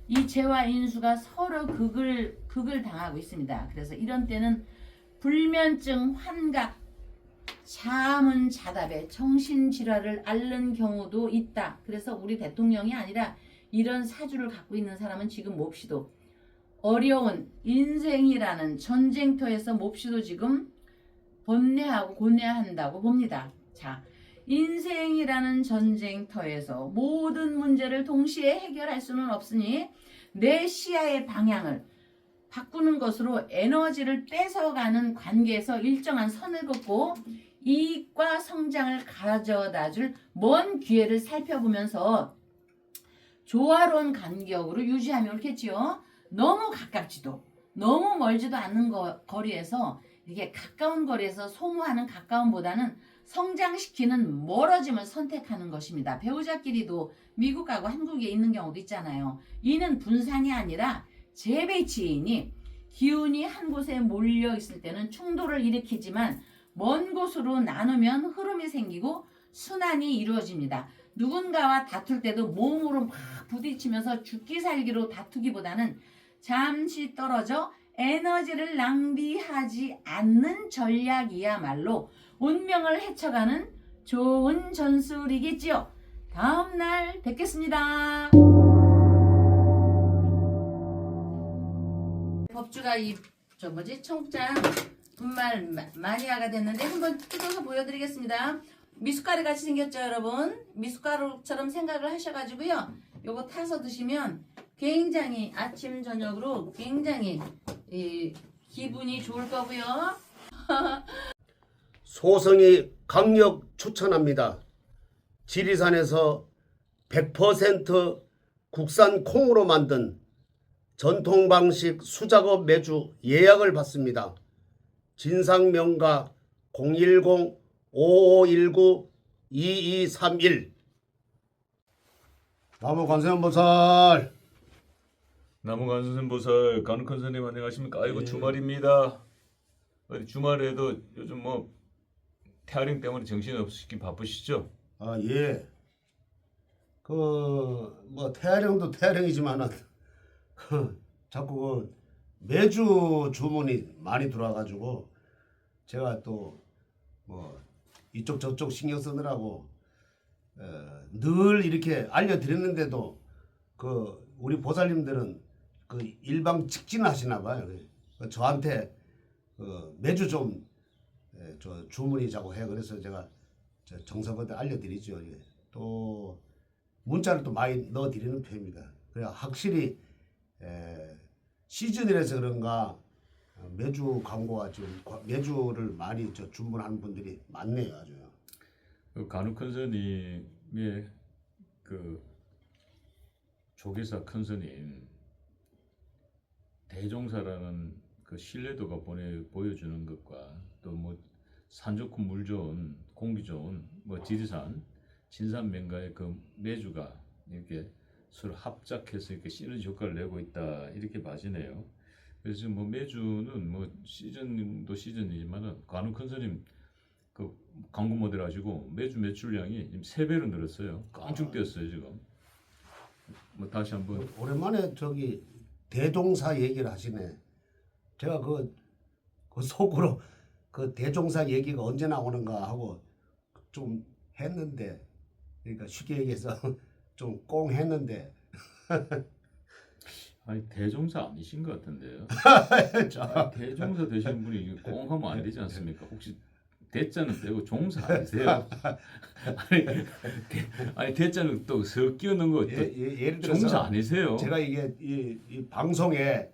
이 재와 인수가 서로 극을 당하고 있습니다. 그래서 이런 때는 불면증, 환각, 자문자답에 정신질환을 앓는 경우도 있다. 그래서 우리 대통령이 아니라 이런 사주를 갖고 있는 사람은 지금 몹시도 어려운 인생이라는 전쟁터에서 몹시도 지금 번뇌하고 고뇌한다고 봅니다. 자, 인생이라는 전쟁터에서 모든 문제를 동시에 해결할 수는 없으니 내 시야의 방향을 바꾸는 것으로 에너지를 뺏어가는 관계에서 일정한 선을 긋고 이익과 성장을 가져다 줄 먼 기회를 살펴보면서 조화로운 간격으로 유지하면 옳겠지요. 너무 가깝지도 너무 멀지도 않는 거리에서 이게 가까운 거리에서 소모하는 가까움보다는 성장시키는 멀어짐을 선택하는 것입니다. 배우자끼리도 미국 가고 한국에 있는 경우도 있잖아요. 이는 분산이 아니라 재배치이니 기운이 한 곳에 몰려 있을 때는 충돌을 일으키지만 먼 곳으로 나누면 흐름이 생기고 순환이 이루어집니다. 누군가와 다툴 때도 몸으로 막 부딪히면서 죽기 살기로 다투기보다는 잠시 떨어져 에너지를 낭비하지 않는 전략이야말로 운명을 헤쳐가는 좋은 전술이겠지요. 다음날 뵙겠습니다. 법주가 청장 분말 마니아가 됐는데 한번 뜯어서 보여드리겠습니다. 미숫가루 같이 생겼죠, 여러분? 미숫가루처럼 생각을 하셔가지고요. 요거 타서 드시면 굉장히 아침 저녁으로 굉장히 기분이 좋을 거고요. 소성이 강력 추천합니다. 지리산에서 100% 국산 콩으로 만든 전통 방식 수작업 매주 예약을 받습니다. 진상명가 010-5519-2231. 나무 관세음보살. 나무관선생보살 간욱한선생님 안녕하십니까? 아이고 주말입니다. 어디 주말에도 요즘 뭐 태아령 때문에 정신없이 바쁘시죠? 아, 예. 뭐 태아령도 태아령이지만은 자꾸 매주 주문이 많이 들어와가지고 제가 또 뭐 이쪽 저쪽 신경 쓰느라고 늘 이렇게 알려드렸는데도 우리 보살님들은 일방 직진하시나 봐요. 저한테 매주 좀 주문이 자꾸 해. 그래서 제가 정성껏 알려드리죠. 또 문자를 또 많이 넣어드리는 편입니다. 그래 확실히 시즌이라서 그런가 매주 광고가 지금 매주를 많이 주문하는 분들이 많네요. 아주. 간욱한선님의 조계사 큰스님 대종사라는 신뢰도가 보여주는 것과 또 뭐 산 좋고 물 좋은 공기 좋은 뭐 지리산 진산명가의 매주가 이렇게 서로 합작해서 이렇게 시너지 효과를 내고 있다 이렇게 봐지네요. 그래서 뭐 매주는 뭐 시즌도 시즌이지만은 간욱한스님 광고 모델 하시고 매주 매출량이 지금 3배로 늘었어요. 깡충 뛰었어요 지금. 뭐 다시 한번 오랜만에 대종사 얘기를 하시네. 제가 속으로 대종사 얘기가 언제 나오는가 하고 좀 했는데, 그러니까 쉽게 얘기해서 좀 꽁 했는데. 아니 대종사 아니신 것 같은데요. 대종사 되시는 분이 꽁 하면 안 되지 않습니까? 혹시 대자는 빼고 종사 아니세요? 아니 대자는 또 섞여는 거 또 예를 종사 들어서 아니세요? 제가 이게 이 방송에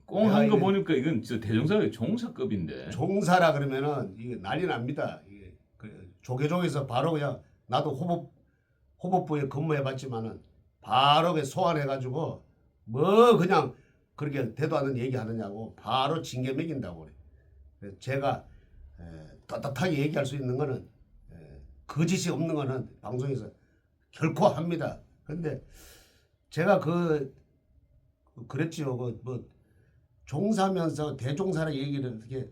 꽁한 거 이게- 보니까 이건 저 대종사가 종사급인데. 종사라 그러면은 이게 난리 납니다. 이게 그 조계종에서 바로 그냥 나도 호법부에 근무해봤지만은 바로 그 소환해가지고 뭐 그냥 그렇게 대도 않는 얘기하느냐고 바로 징계 매긴다고 그래. 그래서 제가 떳떳하게 얘기할 수 있는 거는 거짓이 없는 거는 방송에서 결코 합니다. 근데 제가 그랬지요. 뭐 종사면서 대종사라 얘기를 어떻게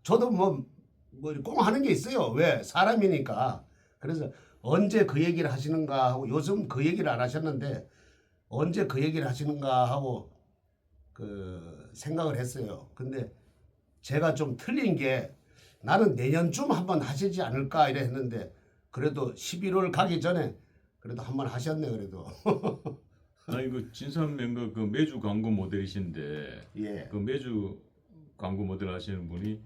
저도 뭐 꽁 하는 게 있어요. 왜? 사람이니까. 그래서 언제 그 얘기를 하시는가 하고 요즘 그 얘기를 안 하셨는데 언제 그 얘기를 하시는가 하고 그 생각을 했어요. 근데 제가 좀 틀린 게 나는 내년쯤 한번 하시지 않을까 이래 했는데 그래도 11월 가기 전에 그래도 한번 하셨네 그래도. 아니 그 진산명가 그 매주 광고 모델이신데 예. 그 매주 광고 모델 하시는 분이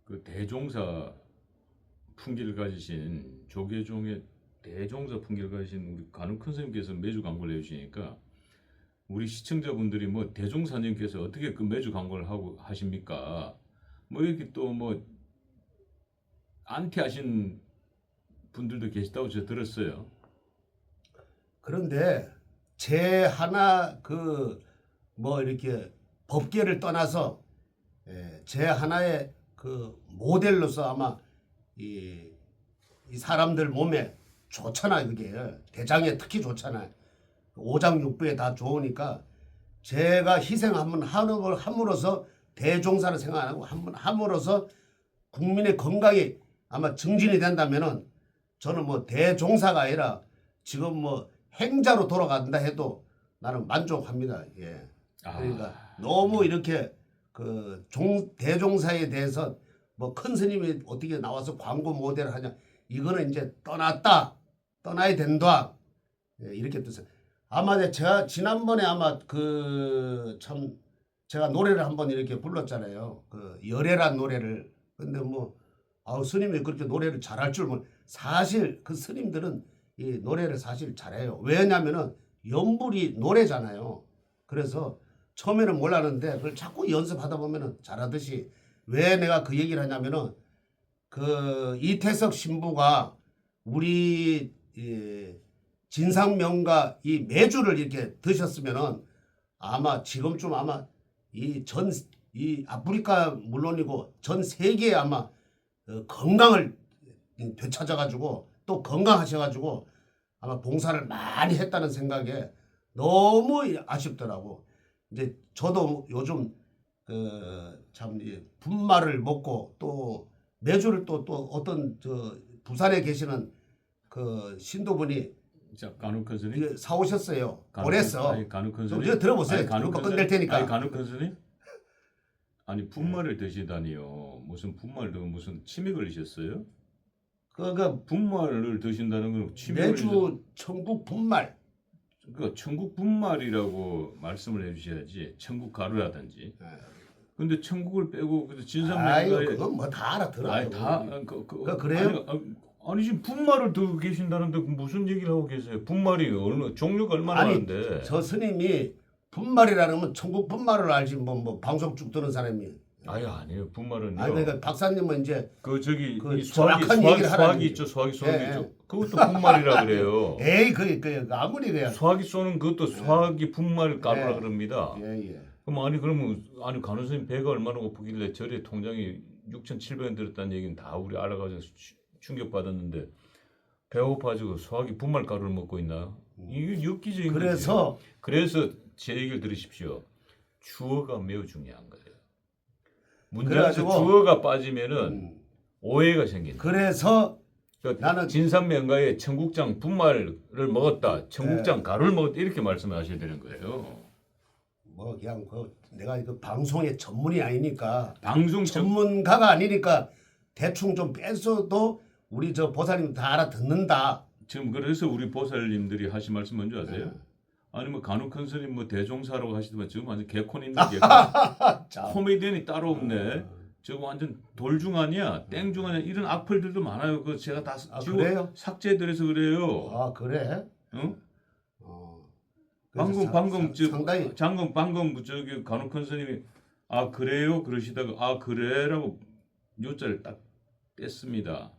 그 대종사 풍기를 가지신 조계종의 대종사 풍기를 가지신 우리 간혹 큰 스님께서 매주 광고를 해주시니까 우리 시청자분들이 뭐 대종사님께서 어떻게 그 매주 광고를 하고 하십니까? 뭐 이렇게 또 뭐 안티하신 분들도 계시다고 제가 들었어요. 그런데 제 하나 그 뭐 이렇게 법계를 떠나서 제 하나의 그 모델로서 아마 이 사람들 몸에 좋잖아요. 그게 대장에 특히 좋잖아요. 오장육부에 다 좋으니까 제가 희생 한번 하는 걸 함으로써 대종사를 생각 안 하고 한번 함으로써 국민의 건강이 아마 증진이 된다면은 저는 뭐 대종사가 아니라 지금 뭐 행자로 돌아간다 해도 나는 만족합니다. 예. 그러니까 너무 이렇게 그 대종사에 대해서 뭐 큰 스님이 어떻게 나와서 광고 모델을 하냐 이거는 이제 떠나야 된다. 예, 이렇게 뜻을. 아마 제가 지난번에 아마 그 참 제가 노래를 한번 이렇게 불렀잖아요. 그 열애란 노래를. 근데 뭐 스님이 그렇게 노래를 잘할 줄 사실 그 스님들은 이 노래를 사실 잘해요. 왜냐면은 연불이 노래잖아요. 그래서 처음에는 몰랐는데 그걸 자꾸 연습하다 보면은 잘하듯이 왜 내가 그 얘기를 하냐면은 그 이태석 신부가 우리 진상명가 이 매주를 이렇게 드셨으면은 아마 지금쯤 아마 이 아프리카 물론이고 전 세계에 아마 건강을 되찾아가지고 또 건강하셔가지고 아마 봉사를 많이 했다는 생각에 너무 아쉽더라고. 이제 저도 요즘 참 분말을 먹고 또 매주를 또 어떤 부산에 계시는 그 신도분이 자 간혹 큰 스님 이게 사오셨어요. 보냈어. 간혹 큰 좀 스님 들어보세요. 간혹 그거 큰 끝낼 스님? 테니까. 아니 간혹 큰 스님? 아니 분말을 드시다니요. 무슨 분말도 무슨 침이 걸리셨어요? 그 분말을 드신다는 건 침이 매주 천국 분말. 그 천국 분말이라고 말씀을 해주셔야지 천국 가루라든지. 근데 천국을 빼고 아유 진상명가에 그건 뭐 다 알아들어요. 아니 다 그래요? 아니 지금 분말을 두고 계신다는데 무슨 얘기를 하고 계세요? 분말이 종류가 얼마나 아니, 많은데. 저 스님이 분말이라는 건 천국 분말을 알지 뭐 방송 쭉 듣는 사람이. 아니에요. 분말은요. 아니 그러니까 박사님은 이제 그 저기 그 이 소화기 정확한 얘기를 하라는 소화기 얘기죠. 있죠. 소화기 쏘는 게 예, 있죠. 그것도 분말이라 그래요. 에이 그 아무리 그냥 소화기 쏘는 그것도 소화기 분말 가루라 예. 그럽니다. 예. 그러면 간호선님 배가 얼마나 고프길래 절에 통장이 6,700원 들었다는 얘기는 다 우리 알아가지고 충격받았는데 배가 고파가지고 소화기 분말 가루를 먹고 있나? 이게 엽기적인 거지. 그래서 제 얘기를 들으십시오. 주어가 매우 중요한 거예요. 문제에서 주어가 빠지면은 오해가 생긴다. 그래서 그러니까 나는 진상명가에 청국장 분말을 먹었다, 청국장 가루를 먹었다 이렇게 말씀하셔야 되는 거예요. 뭐 그냥 내가 그 방송의 전문이 아니니까 방송 전문가가 아니니까 대충 좀 뺐어도 우리 저 보살님 다 알아듣는다. 지금 그래서 우리 보살님들이 하신 말씀 뭔지 아세요? 아니 뭐 간혹 큰 스님 뭐 대종사라고 하시더만 지금 완전 개콘 있는 개콘. 코미디언이 따로 없네. 저거 완전 돌중 아니야, 땡중 아니야, 이런 악플들도 많아요. 그 제가 다 지워 그래요? 삭제해드려서 그래요. 아 그래? 응? 그래서 방금 상당히 방금 저기 간혹 큰 스님이 아 그래요 그러시다가 아 그래라고 요자를 딱 뗐습니다.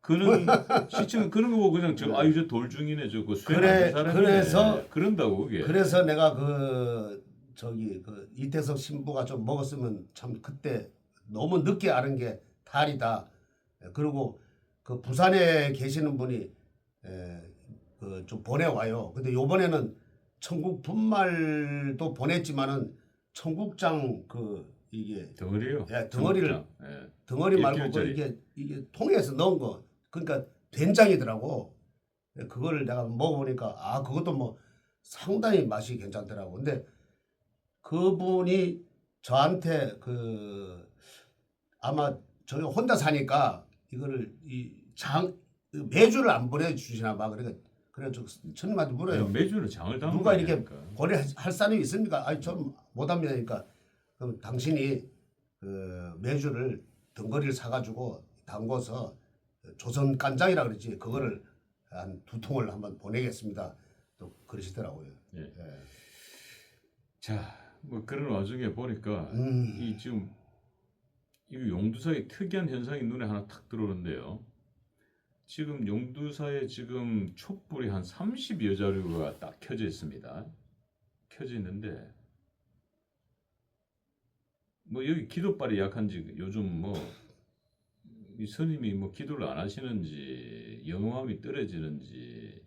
그는 시청 그런 거 보고 그냥 저 아유 저 돌중이네 저거 수행 그래, 안된 사람이네. 그래서- 그런다고 그게. 그래서 내가 그 저기 그 이태석 신부가 좀 먹었으면 참 그때 너무 늦게 아는 게 탈이다. 그리고 그 부산에 계시는 분이 그좀 보내와요. 근데 요번에는 천국 분말도 보냈지만은 청국장 그 이게 덩어리요. 예, 덩어리를 청국장. 예. 덩어리 말고 그 1kg짜리. 이게 통에서 넣은 거 그러니까 된장이더라고. 그거를 내가 먹어보니까 아 그것도 뭐 상당히 맛이 괜찮더라고. 근데 그분이 저한테 그 아마 저기 혼자 사니까 이거를 매주를 안 보내주시나 봐. 그러니까 그래서 스님한테 물어요. 아니, 매주는 장을 담는 누가 이렇게 거니까. 고려할 사람이 있습니까? 아니 전 못합니다. 그러니까 그럼 당신이 그 매주를 덩거리를 사가지고 담궈서 조선 간장이라 그러지 그거를 한 2통을 한번 보내겠습니다. 또 그러시더라고요. 예. 예. 자, 뭐 그런 와중에 보니까 이 지금 이 용두사의 특이한 현상이 눈에 하나 탁 들어오는데요. 지금 용두사에 지금 촛불이 한 30여 자루가 딱 켜져 있습니다. 켜져 있는데 뭐 여기 기도발이 약한지 요즘 뭐 이 스님이 뭐 기도를 안 하시는지 영험함이 떨어지는지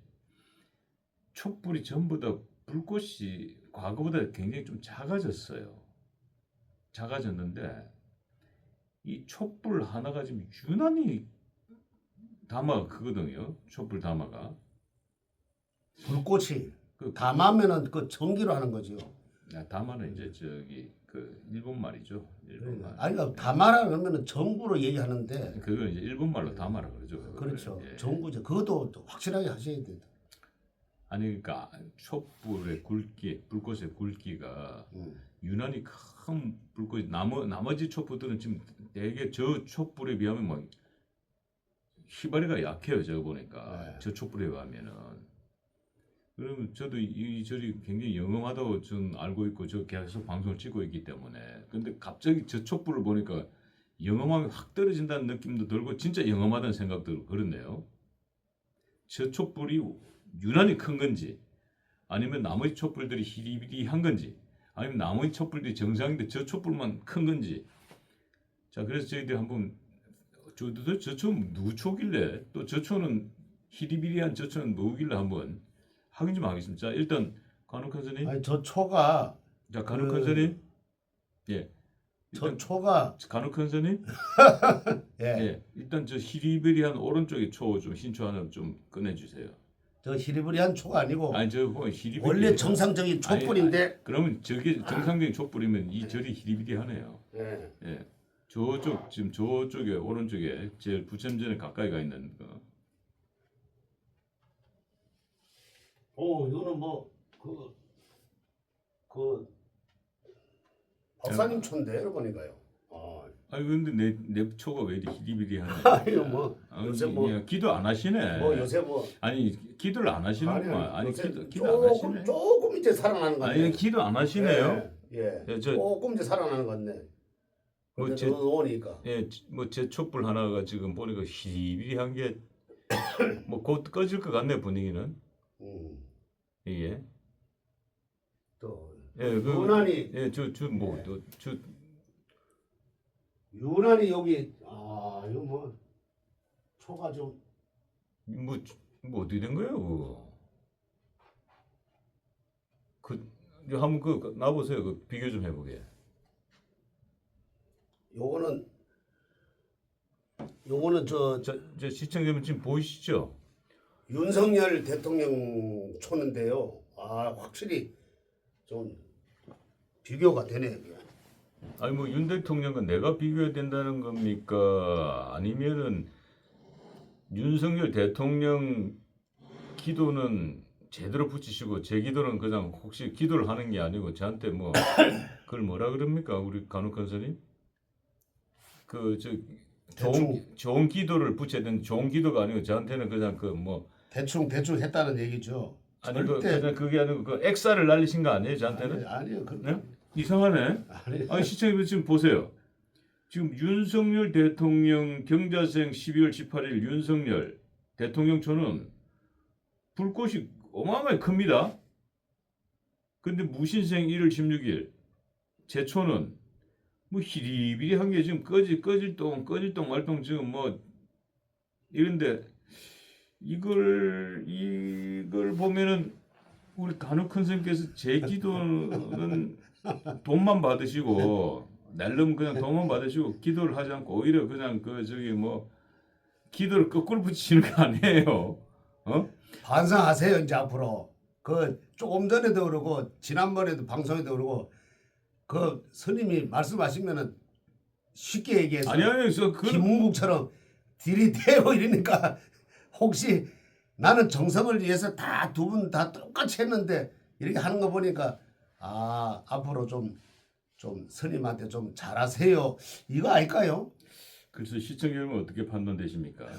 촛불이 전부 다 불꽃이 과거보다 굉장히 좀 작아졌어요. 작아졌는데 이 촛불 하나가 지금 유난히 담아가 크거든요. 촛불 담아가. 불꽃이 그 담으면은 그 전기로 하는 거죠. 담아는 이제 저기 그 일본 말이죠. 일본 말. 아니 그러니까 담아라 그러면은 전구로 얘기하는데 그건 이제 일본 말로 담아라 그러죠. 그거를. 그렇죠. 예. 전구죠. 그것도 또 확실하게 하셔야 된다. 아니 그러니까 촛불의 굵기, 불꽃의 굵기가 유난히 큰 불꽃이 나머지 촛불들은 지금 되게 저 촛불에 비하면 뭐 휘발유가 약해요. 저거 보니까 네. 저 촛불에 비하면은. 그러면 저도 이 절이 굉장히 영험하다고 저는 알고 있고 저 계속 방송을 찍고 있기 때문에 근데 갑자기 저 촛불을 보니까 영험함이 확 떨어진다는 느낌도 들고 진짜 영험하다는 생각도 그렇네요. 저 촛불이 유난히 큰 건지 아니면 나머지 촛불들이 희리비리한 건지 아니면 나머지 촛불들이 정상인데 저 촛불만 큰 건지 자 그래서 저희들이 한번 저 초 누구 초길래 또 저 초는 희리비리한 저 초는 누구길래 한번 확인 좀 하겠습니다. 자 일단 간혹 선생님 아니 저 초가 자 간혹 그- 선생님 예 저 일단 초가 간혹 선생님 예. 예 일단 저 희리비리한 오른쪽에 초 좀 흰초 하나 좀 꺼내주세요. 저 히리브리한 초가 아니고 아니 저 희리비리 원래 정상적인 촛불인데 그러면 저게 정상적인 촛불이면 이 절이 히리비리하네요. 예. 예. 저쪽 지금 저쪽에 오른쪽에 제일 부첨전에 가까이 가 있는 거. 이거는 그 박사님 초인데 보니까요. 아니 근데 내 초가 왜 이리 히리비리하네. 아니 뭐 아니, 요새 뭐- 그냥 기도 안 하시네. 요새 뭐 아니 기도를 안 하시는구만. 아니 요새 기도 안 하시네. 조금 이제 살아나는 건데. 아니 기도 안 하시네요. 예. 예, 저- 조금 이제 살아나는 건데. 뭐 근데 제- 넣으니까. 예, 뭐 제 촛불 하나가 지금 보니까 히리비리한 게 뭐 곧 꺼질 것 같네 분위기는 이게. 또 예, 그 유난히 예, 저 유난히 여기 이거 뭐 초가 좀 뭐 어떻게 된 거예요, 그거? 한번 그 놔보세요. 그 비교 좀 해보게. 요거는 저 시청자분 지금 보이시죠? 윤석열 대통령 초인데요. 확실히 좀 비교가 되네. 아니 뭐 윤 대통령과 내가 비교해야 된다는 겁니까? 아니면은 윤석열 대통령 기도는 제대로 붙이시고 제 기도는 그냥 혹시 기도를 하는 게 아니고 저한테 뭐 그걸 뭐라 그럽니까? 우리 간혹 간사님? 그저 대충 좋은 기도를 붙여야 되는 좋은 기도가 아니고 저한테는 그냥 그 뭐 대충 했다는 얘기죠. 아니 절대 그냥 그게 아니고 그 엑사를 날리신 거 아니에요 저한테는? 아니요. 네? 이상하네. 아니 아니 시청자분 지금 보세요. 지금 윤석열 대통령 경자생 12월 18일 윤석열 대통령초는 불꽃이 어마어마하게 큽니다. 근데 무신생 1월 16일 제 초는 뭐 희리비리한 게 지금 꺼질 동 말동 지금 뭐 이런데 이걸 보면은 우리 간혹 큰 선생님께서 제 기도는 돈만 받으시고 날름 그냥 돈만 받으시고 기도를 하지 않고 오히려 그냥 그 저기 뭐 기도를 거꾸로 붙이시는 거 아니에요? 어? 반성하세요 이제 앞으로. 그 조금 전에도 그러고 지난번에도 방송에도 그러고 그 스님이 말씀하시면은 쉽게 얘기해서 아니 그 김웅국처럼 들이대고 이러니까 혹시 나는 정성을 위해서 다 두 분 다 똑같이 했는데 이렇게 하는 거 보니까 아 앞으로 좀 스님한테 좀 잘하세요 이거 아닐까요? 그래서 시청자 여러분 어떻게 판단되십니까?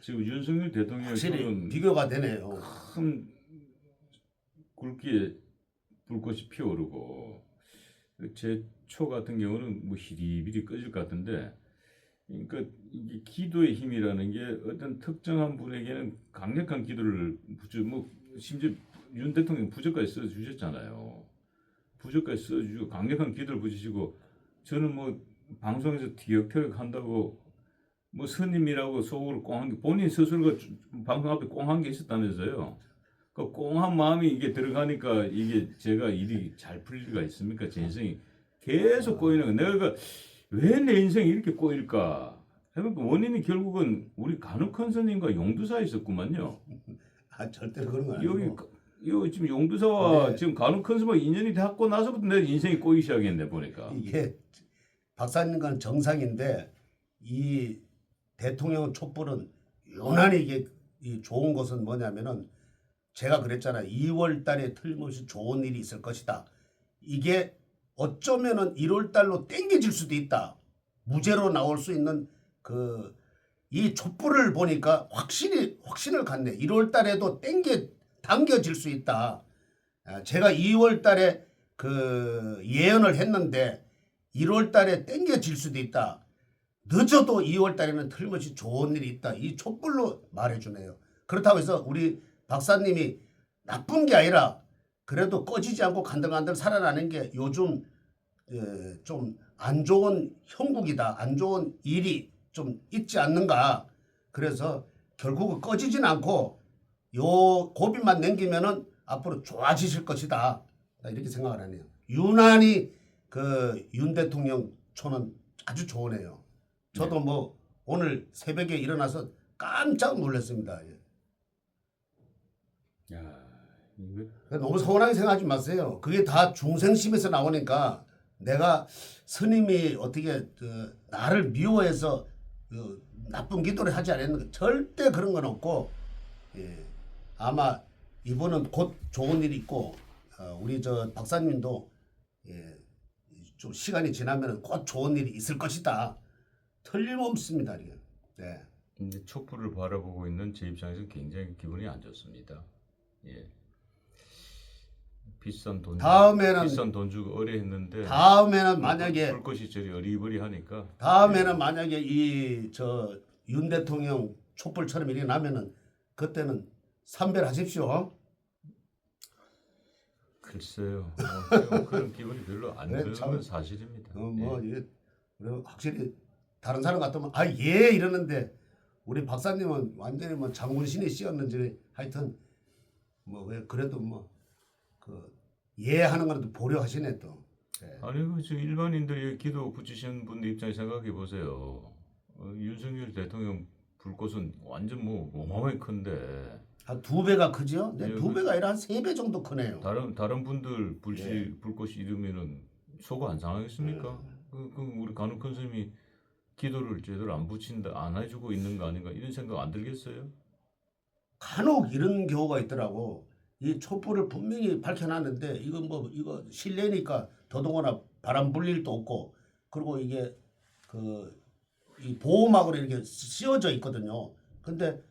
지금 윤석열 대통령이 확실히 비교가 되네요. 큰 굵기에 불꽃이 피어오르고 제 초 같은 경우는 뭐 희리비리 꺼질 것 같은데 그러니까 이게 기도의 힘이라는 게 어떤 특정한 분에게는 강력한 기도를 뭐 심지어 윤 대통령 부적까지 써주셨잖아요. 부적까지 써주고 강력한 기도를 붙이시고 저는 뭐 방송에서 티격태격 한다고 뭐 스님이라고 속으로 꽁한 게 본인 스스로가 방송 앞에 꽁한 게 있었다면서요. 그 꽁한 마음이 이게 들어가니까 이게 제가 일이 잘 풀릴 리가 있습니까? 제 인생이 계속 꼬이는 거. 내가 왜 내 인생이 이렇게 꼬일까? 해보니까 원인이 결국은 우리 간혹한 스님과 용두사에 있었구만요. 아 절대 그런 건 여기 아니고 요 지금 용두사와 네. 지금 간혹한 스님과 인연이 닿고 나서부터 내 인생이 꼬이기 시작했네 보니까. 이게 박사님과는 정상인데 이 대통령 촛불은 유난히 이게 이 좋은 것은 뭐냐면은 제가 그랬잖아요. 2월 달에 틀림없이 좋은 일이 있을 것이다. 이게 어쩌면은 1월 달로 땡겨질 수도 있다. 무죄로 나올 수 있는 그 이 촛불을 보니까 확신을 갖네. 1월 달에도 당겨질 수 있다. 제가 2월 달에 그 예언을 했는데 1월 달에 땡겨질 수도 있다. 늦어도 2월 달에는 틀림없이 좋은 일이 있다. 이 촛불로 말해주네요. 그렇다고 해서 우리 박사님이 나쁜 게 아니라 그래도 꺼지지 않고 간들간들 살아나는 게 요즘 좀 안 좋은 형국이다. 안 좋은 일이 좀 있지 않는가. 그래서 결국은 꺼지진 않고 요 고비만 넘기면은 앞으로 좋아지실 것이다. 이렇게 생각을 하네요. 유난히 그 윤 대통령 초는 아주 좋으네요. 저도 뭐 오늘 새벽에 일어나서 깜짝 놀랐습니다. 야, 이거 너무 서운하게 생각하지 마세요. 그게 다 중생심에서 나오니까 내가 스님이 어떻게 나를 미워해서 나쁜 기도를 하지 않았는 절대 그런 건 없고 아마 이번은 곧 좋은 일이 있고 우리 저 박사님도 좀 시간이 지나면 곧 좋은 일이 있을 것이다. 틀림없습니다. 이게. 네. 이제 촛불을 바라보고 있는 제 입장에서 굉장히 기분이 안 좋습니다. 예. 비싼 돈 주고 의뢰했는데 다음에는 만약에 불꽃이 저리 어리버리하니까 다음에는 만약에 이 저 윤 대통령 촛불처럼 일이 나면은 그때는 삼별하십시오. 글쎄요. 그런 기분이 별로 안 그래, 드는 참, 건 사실입니다. 뭐 예. 이게 확실히 다른 사람 같으면 아 예 이러는데 우리 박사님은 완전히 뭐 장군신이 씌었는지 하여튼 뭐 그래도 뭐 그 예 하는 거라도 보려하시네 또. 네. 아니 그 지금 일반인들이 기도 붙이시는 분들 입장에 생각해 보세요. 윤석열 대통령 불꽃은 완전 뭐 어마어마하게 큰데 한 2배가 크죠? 네, 예, 2배가 아니라 한 3배 정도 크네요. 다른 분들 예. 불꽃이 이르면은 속이 안 상하겠습니까? 그 우리 간혹 큰 스님이 기도를 제대로 안 붙인다 안 해주고 있는 거 아닌가 이런 생각 안 들겠어요? 간혹 이런 경우가 있더라고. 이 촛불을 분명히 밝혀놨는데 이거 실내니까 더더구나 바람 불 일도 없고 그리고 이게 그 이 보호막으로 이렇게 씌워져 있거든요. 근데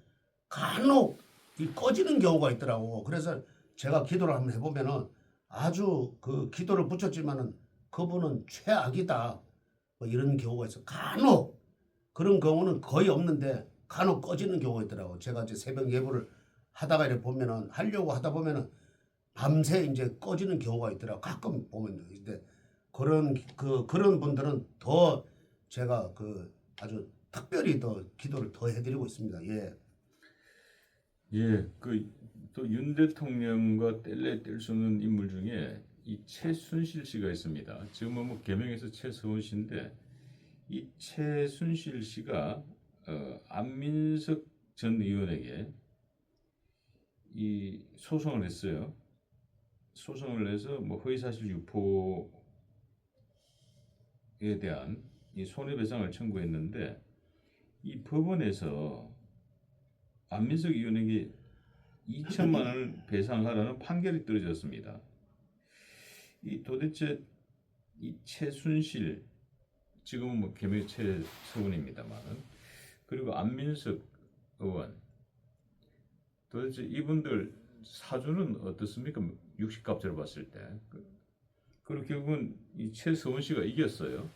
간혹 이 꺼지는 경우가 있더라고. 그래서 제가 기도를 한번 해보면은 아주 그 기도를 붙였지만은 그분은 최악이다. 뭐 이런 경우가 있어. 간혹 그런 경우는 거의 없는데 간혹 꺼지는 경우가 있더라고. 제가 이제 새벽 예불을 하다가 이렇게 보면은 하려고 하다 보면은 밤새 이제 꺼지는 경우가 있더라고. 가끔 보면. 근데 그런 분들은 더 제가 그 아주 특별히 더 기도를 더 해드리고 있습니다. 예. 예, 그 또 윤 대통령과 뗄래 뗄 수 없는 인물 중에 이 최순실 씨가 있습니다. 지금은 뭐 개명해서 최서원 씨인데 이 최순실 씨가 안민석 전 의원에게 이 소송을 했어요. 소송을 해서 뭐 허위사실 유포에 대한 이 손해배상을 청구했는데 이 법원에서 안민석 의원에게 2천만 원을 배상하라는 판결이 떨어졌습니다. 이 도대체 이 최순실 지금은 뭐 개명 최서원입니다만은 그리고 안민석 의원 도대체 이분들 사주는 어떻습니까? 육식값으로 봤을 때. 그리고 결국은 이 최서원 씨가 이겼어요.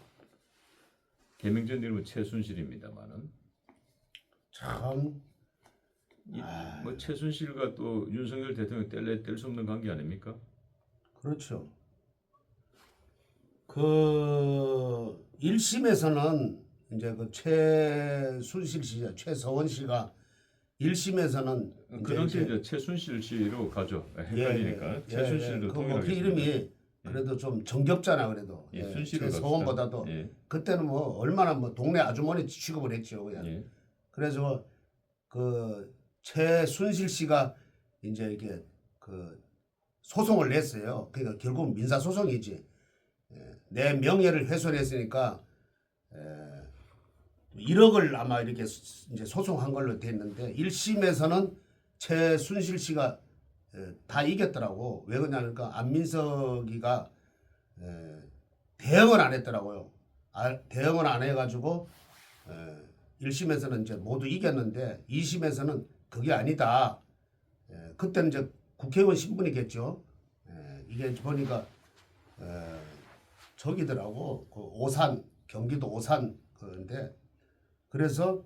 개명전 이름은 최순실입니다만은 참. 뭐 최순실과 또 윤석열 대통령 뗄 수 없는 관계 아닙니까? 그렇죠. 그 1심에서는 이제 그 최순실 씨, 최서원 씨가 1심에서는 그 당시에 이제 최순실 씨로 가죠. 헷갈리니까 최순실도 그 이름이 그래도 좀 정겹잖아. 그래도 최서원보다도 그때는 뭐 얼마나 뭐 동네 아주머니 취급을 했죠. 그냥. 그래서 그 최순실 씨가 이제 이렇게 그 소송을 냈어요. 그러니까 결국 민사 소송이지. 내 명예를 훼손했으니까 1억을 아마 이렇게 이제 소송한 걸로 됐는데 1심에서는 최순실 씨가 다 이겼더라고. 왜 그러냐니까 안민석이가 대응을 안 했더라고요. 대응을 안 해가지고 1심에서는 이제 모두 이겼는데 2심에서는 그게 아니다. 그때는 이제 국회의원 신분이겠죠. 이게 보니까 저기더라고. 그 오산, 경기도 오산 그런데 그래서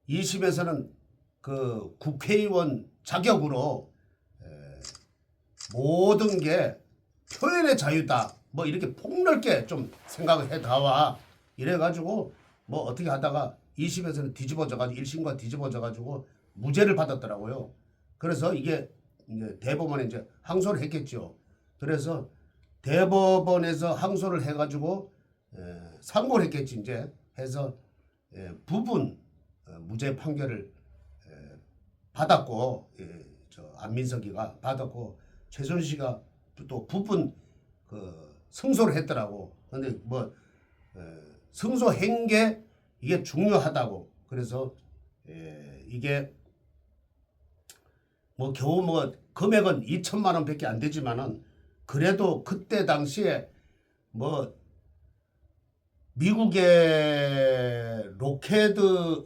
2심에서는 그 국회의원 자격으로 모든 게 표현의 자유다. 뭐 이렇게 폭넓게 좀 생각을 해 나와. 이래가지고 뭐 어떻게 하다가 2심에서는 뒤집어져가지고 1심과 뒤집어져가지고 무죄를 받았더라고요. 그래서 이게 이제 대법원에 이제 항소를 했겠죠. 그래서 대법원에서 항소를 해가지고 상고를 했겠지 이제 해서 부분 무죄 판결을 받았고 저 안민석이가 받았고 최순실 씨가 또 부분 그 승소를 했더라고. 근데 뭐 승소한 게 이게 중요하다고. 그래서 이게 뭐 겨우 뭐 금액은 2천만 원밖에 안 되지만은 그래도 그때 당시에 뭐 미국의 로키드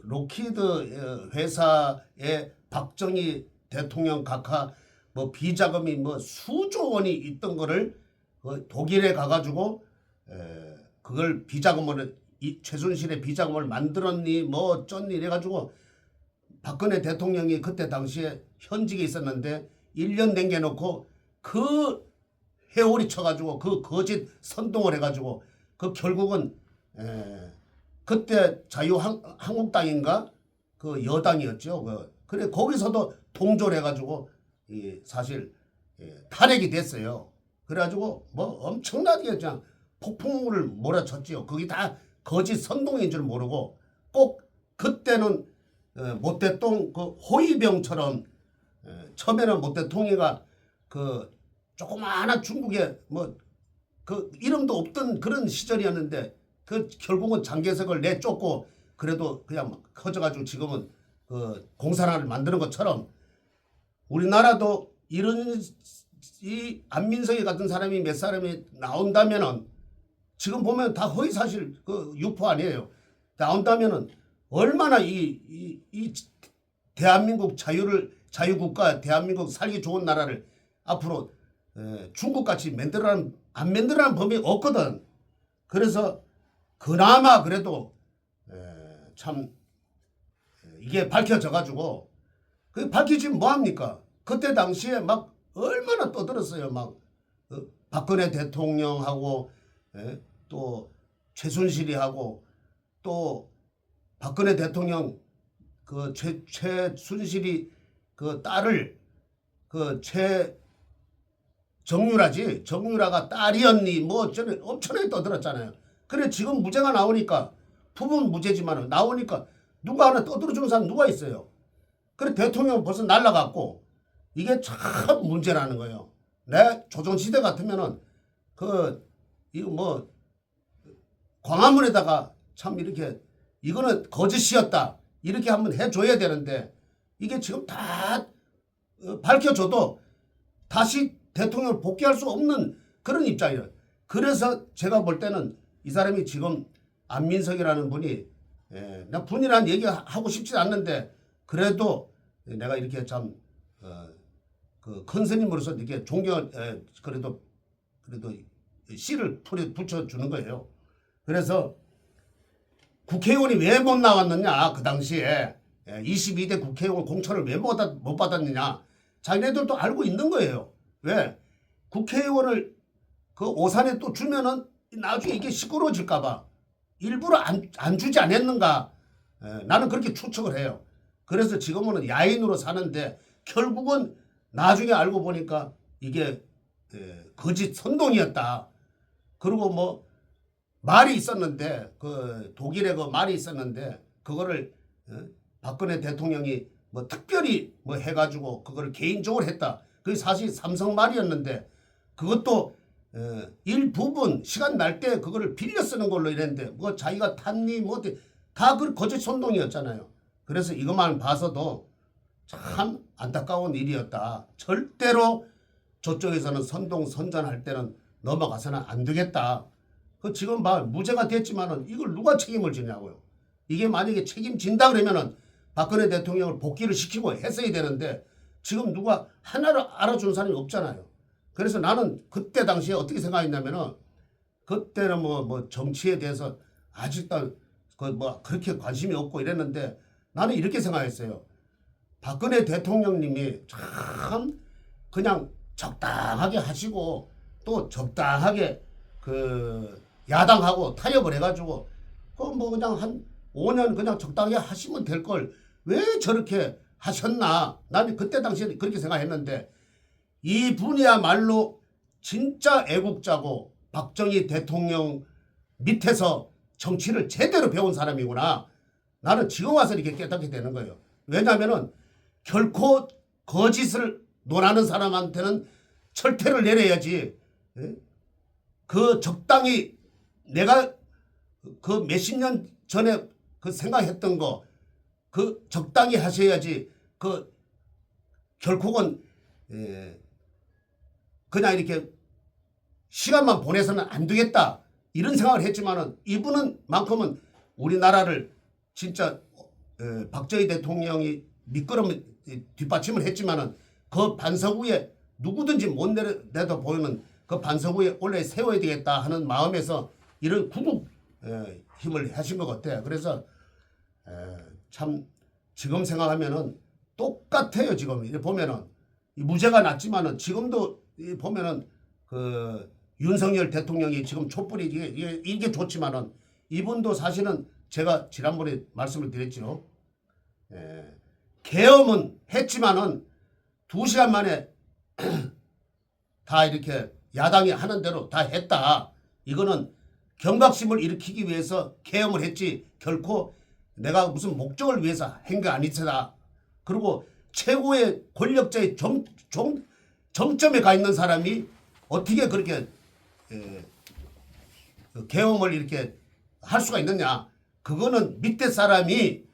회사의 박정희 대통령 각하 뭐 비자금이 뭐 수조 원이 있던 거를 독일에 가가지고 그걸 비자금으로 최순실의 비자금을 만들었니 뭐 어쩌니 이래가지고 박근혜 대통령이 그때 당시에 현직에 있었는데 1년 남겨놓고 그 회오리 쳐가지고 그 거짓 선동을 해가지고 그 결국은 그때 자유한국당인가 그 여당이었죠. 그래 거기서도 동조를 해가지고 사실 탄핵이 됐어요. 그래가지고 뭐 엄청나게 그냥 폭풍을 몰아쳤지요. 그게 다 거짓 선동인 줄 모르고 꼭 그때는 모태똥 그 호위병처럼 처음에는 모태똥이가 그 조그마한 중국에 뭐 그 이름도 없던 그런 시절이었는데 그 결국은 장개석을 내쫓고 그래도 그냥 막 커져가지고 지금은 그 공산화를 만드는 것처럼 우리나라도 이런 이 안민석이 같은 사람이 몇 사람이 나온다면은 지금 보면 다 허위사실 그 유포 아니에요. 나온다면은 얼마나 이 대한민국 자유국가 대한민국 살기 좋은 나라를 앞으로 중국같이 안 만들어라는 법이 없거든. 그래서 그나마 그래도 참 이게 밝혀져 가지고 그 밝히지면 뭐합니까? 그때 당시에 막 얼마나 떠들었어요. 막 박근혜 대통령하고 또 최순실이하고 또 박근혜 대통령 그 최순실이 그 딸을 그 정유라가 딸이었니 뭐 어쩌네 엄청나게 떠들었잖아요. 그래 지금 무죄가 나오니까 부분 무죄지만 나오니까 누가 하나 떠들어주는 사람 누가 있어요. 그래 대통령 벌써 날라갔고 이게 참 문제라는 거예요. 내 조선시대 같으면은 이거 뭐 광화문에다가 참 이렇게 이거는 거짓이었다 이렇게 한번 해줘야 되는데 이게 지금 다 밝혀줘도 다시 대통령을 복귀할 수 없는 그런 입장이에요. 그래서 제가 볼 때는 이 사람이 지금 안민석이라는 분이 나 분이란 얘기하고 싶지 않는데 그래도 내가 이렇게 참 그 큰 스님으로서 이렇게 존경 그래도 씨를 붙여주는 거예요. 그래서 국회의원이 왜 못 나왔느냐 그 당시에 22대 국회의원 공천을 왜 못 받았느냐 자기네들도 알고 있는 거예요. 왜 국회의원을 그 오산에 또 주면은 나중에 이게 시끄러워질까봐 일부러 안 주지 않았는가 나는 그렇게 추측을 해요. 그래서 지금은 야인으로 사는데 결국은 나중에 알고 보니까 이게 거짓 선동이었다. 그리고 뭐 말이 있었는데 그 독일에 그 말이 있었는데 그거를 박근혜 대통령이 뭐 특별히 뭐 해가지고 그거를 개인적으로 했다. 그게 사실 삼성 말이었는데 그것도 일부분 시간 날 때 그거를 빌려 쓰는 걸로 이랬는데 뭐 자기가 탔니 뭐 다 그 거짓 선동이었잖아요. 그래서 이것만 봐서도 참 안타까운 일이었다. 절대로 저쪽에서는 선전할 때는 넘어가서는 안 되겠다. 그 지금 봐 무죄가 됐지만은 이걸 누가 책임을 지냐고요. 이게 만약에 책임진다 그러면은 박근혜 대통령을 복귀를 시키고 했어야 되는데 지금 누가 하나를 알아주는 사람이 없잖아요. 그래서 나는 그때 당시에 어떻게 생각했냐면은 그때는 뭐 정치에 대해서 아직도 뭐 그렇게 관심이 없고 이랬는데 나는 이렇게 생각했어요. 박근혜 대통령님이 참 그냥 적당하게 하시고 또 적당하게 그 야당하고 타협을 해가지고 그 뭐 그냥 한 5년 그냥 적당히 하시면 될 걸 왜 저렇게 하셨나 나는 그때 당시에 그렇게 생각했는데 이분이야말로 진짜 애국자고 박정희 대통령 밑에서 정치를 제대로 배운 사람이구나. 나는 지금 와서 이렇게 깨닫게 되는 거예요. 왜냐하면은 결코 거짓을 논하는 사람한테는 철퇴를 내려야지. 그 적당히 내가 그 몇십 년 전에 그 생각했던 거 그 적당히 하셔야지. 그 결국은 그냥 이렇게 시간만 보내서는 안 되겠다 이런 생각을 했지만은 이분은 만큼은 우리나라를 진짜 박정희 대통령이 미끄럼 뒷받침을 했지만은 그 반석 위에 누구든지 못 내도 보이는 그 반석 위에 원래 세워야 되겠다 하는 마음에서 이런 구국 힘을 하신 것 같아요. 그래서 참 지금 생각하면은 똑같아요. 지금 이렇게 보면은 무죄가 났지만은 지금도 보면은 그 윤석열 대통령이 지금 촛불이 이게 좋지만은 이분도 사실은 제가 지난번에 말씀을 드렸죠. 계엄은 했지만은 2시간 만에 다 이렇게 야당이 하는 대로 다 했다. 이거는 경각심을 일으키기 위해서 계엄을 했지 결코 내가 무슨 목적을 위해서 한 게 아니더라. 그리고 최고의 권력자의 정점에 가 있는 사람이 어떻게 그렇게 계엄을 이렇게 할 수가 있느냐. 그거는 밑에 사람이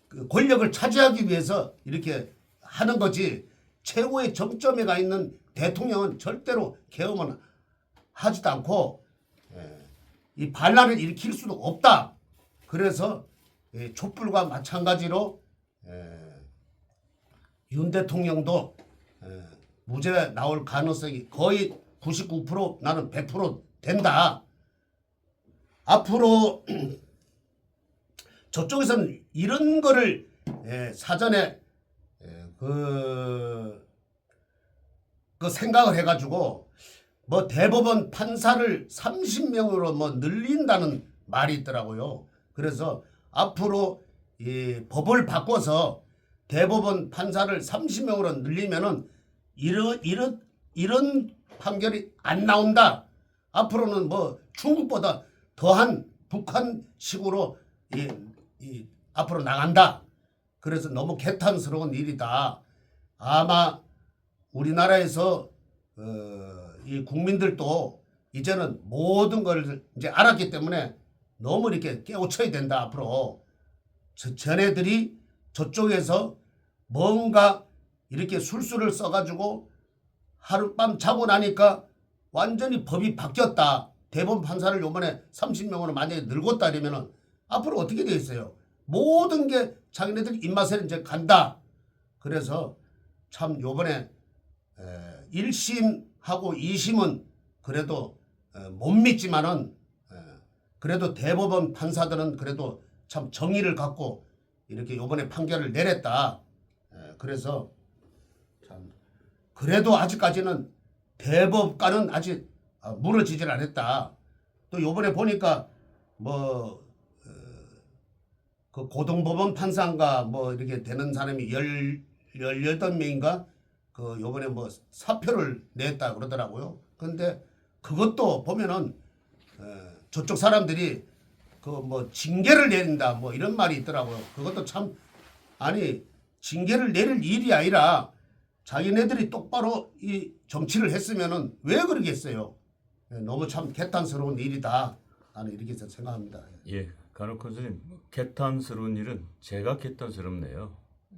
그 권력을 차지하기 위해서 이렇게 하는 거지 최고의 정점에 가 있는 대통령은 절대로 계엄은 하지도 않고 이 반란을 일으킬 수도 없다. 그래서 촛불과 마찬가지로 윤 대통령도 무죄 나올 가능성이 거의 99% 나는 100% 된다. 앞으로 저쪽에서는 이런 거를 사전에 그 생각을 해가지고 뭐 대법원 판사를 30명으로 뭐 늘린다는 말이 있더라고요. 그래서 앞으로 이 법을 바꿔서 대법원 판사를 30명으로 늘리면은 이런 판결이 안 나온다. 앞으로는 뭐 중국보다 더한 북한식으로 앞으로 나간다. 그래서 너무 개탄스러운 일이다. 아마 우리나라에서 이 국민들도 이제는 모든 걸 이제 알았기 때문에 너무 이렇게 깨우쳐야 된다. 앞으로 전애들이 저쪽에서 뭔가 이렇게 술수를 써가지고 하룻밤 자고 나니까 완전히 법이 바뀌었다. 대법원 판사를 요번에 30명으로 만약에 늘었다 이러면은 앞으로 어떻게 돼 있어요? 모든 게 자기네들 입맛에 이제 간다. 그래서 참 요번에 1심하고 2심은 그래도 못 믿지만은 그래도 대법원 판사들은 그래도 참 정의를 갖고 이렇게 요번에 판결을 내렸다. 그래서 참 그래도 아직까지는 대법관은 아직 무너지질 않았다. 또 요번에 보니까 뭐 그 고등법원 판사인가 뭐 이렇게 되는 사람이 18명인가 그 요번에 뭐 사표를 냈다 그러더라고요. 근데 그것도 보면은 저쪽 사람들이 그 뭐 징계를 내린다 뭐 이런 말이 있더라고요. 그것도 참 아니 징계를 내릴 일이 아니라 자기네들이 똑바로 이 정치를 했으면은 왜 그러겠어요. 너무 참 개탄스러운 일이다. 나는 이렇게 생각합니다. 예, 간혹 선생님 개탄스러운 일은 제가 개탄스럽네요.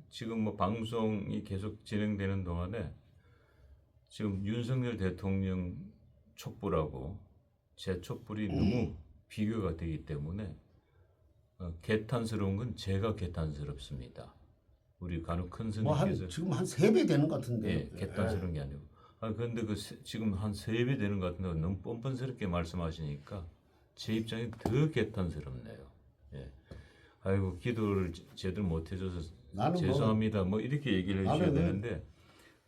지금 뭐 방송이 계속 진행되는 동안에 지금 윤석열 대통령 촛불하고 제 촛불이 너무 비교가 되기 때문에 개탄스러운 건 제가 개탄스럽습니다. 우리 간혹 큰 스님께서 지금 한 3배 되는 것 같은데. 예, 개탄스러운 게 아니고 그런데 지금 한 3배 되는 것 같은데 너무 뻔뻔스럽게 말씀하시니까 제 입장이 더 개탄스럽네요. 예. 아이고 기도를 제대로 못 해줘서 죄송합니다. 뭐 이렇게 얘기를 해주셔야 되는데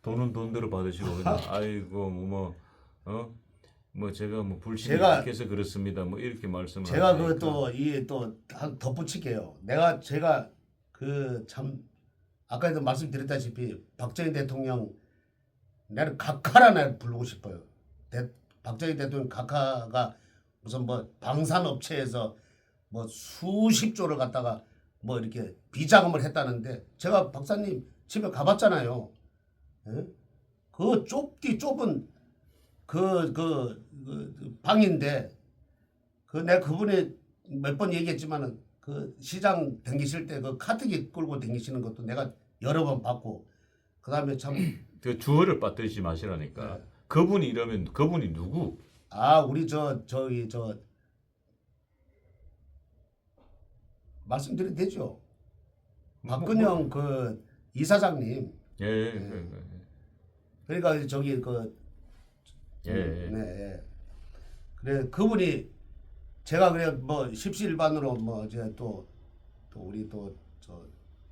돈은 돈대로 받으시고 그냥 아이고 뭐 제가 뭐 불신이 약해서 그렇습니다. 뭐 이렇게 말씀을 제가 그것도 또 덧붙일게요. 제가 그 참 아까도 말씀드렸다시피 박정희 대통령 나는 각하라 날 부르고 싶어요. 박정희 대통령 각하가 무슨 뭐 방산업체에서 뭐 수십조를 갖다가 뭐 이렇게 비자금을 했다는데 제가 박사님 집에 가봤잖아요. 예? 그 좁은 그 방인데 내가 그분이 몇 번 얘기했지만은 그 시장 댕기실 때 그 카트기 끌고 댕기시는 것도 내가 여러 번 봤고 그다음에 참 그 주어를 빠뜨리지 마시라니까. 네. 그분이 이러면 그분이 누구? 우리 저기 말씀드려도 되죠. 박근영 그 이사장님. 예. 그러니까 저기 그래 그분이 제가 그래 뭐 십시일반으로 뭐 이제 또 우리 또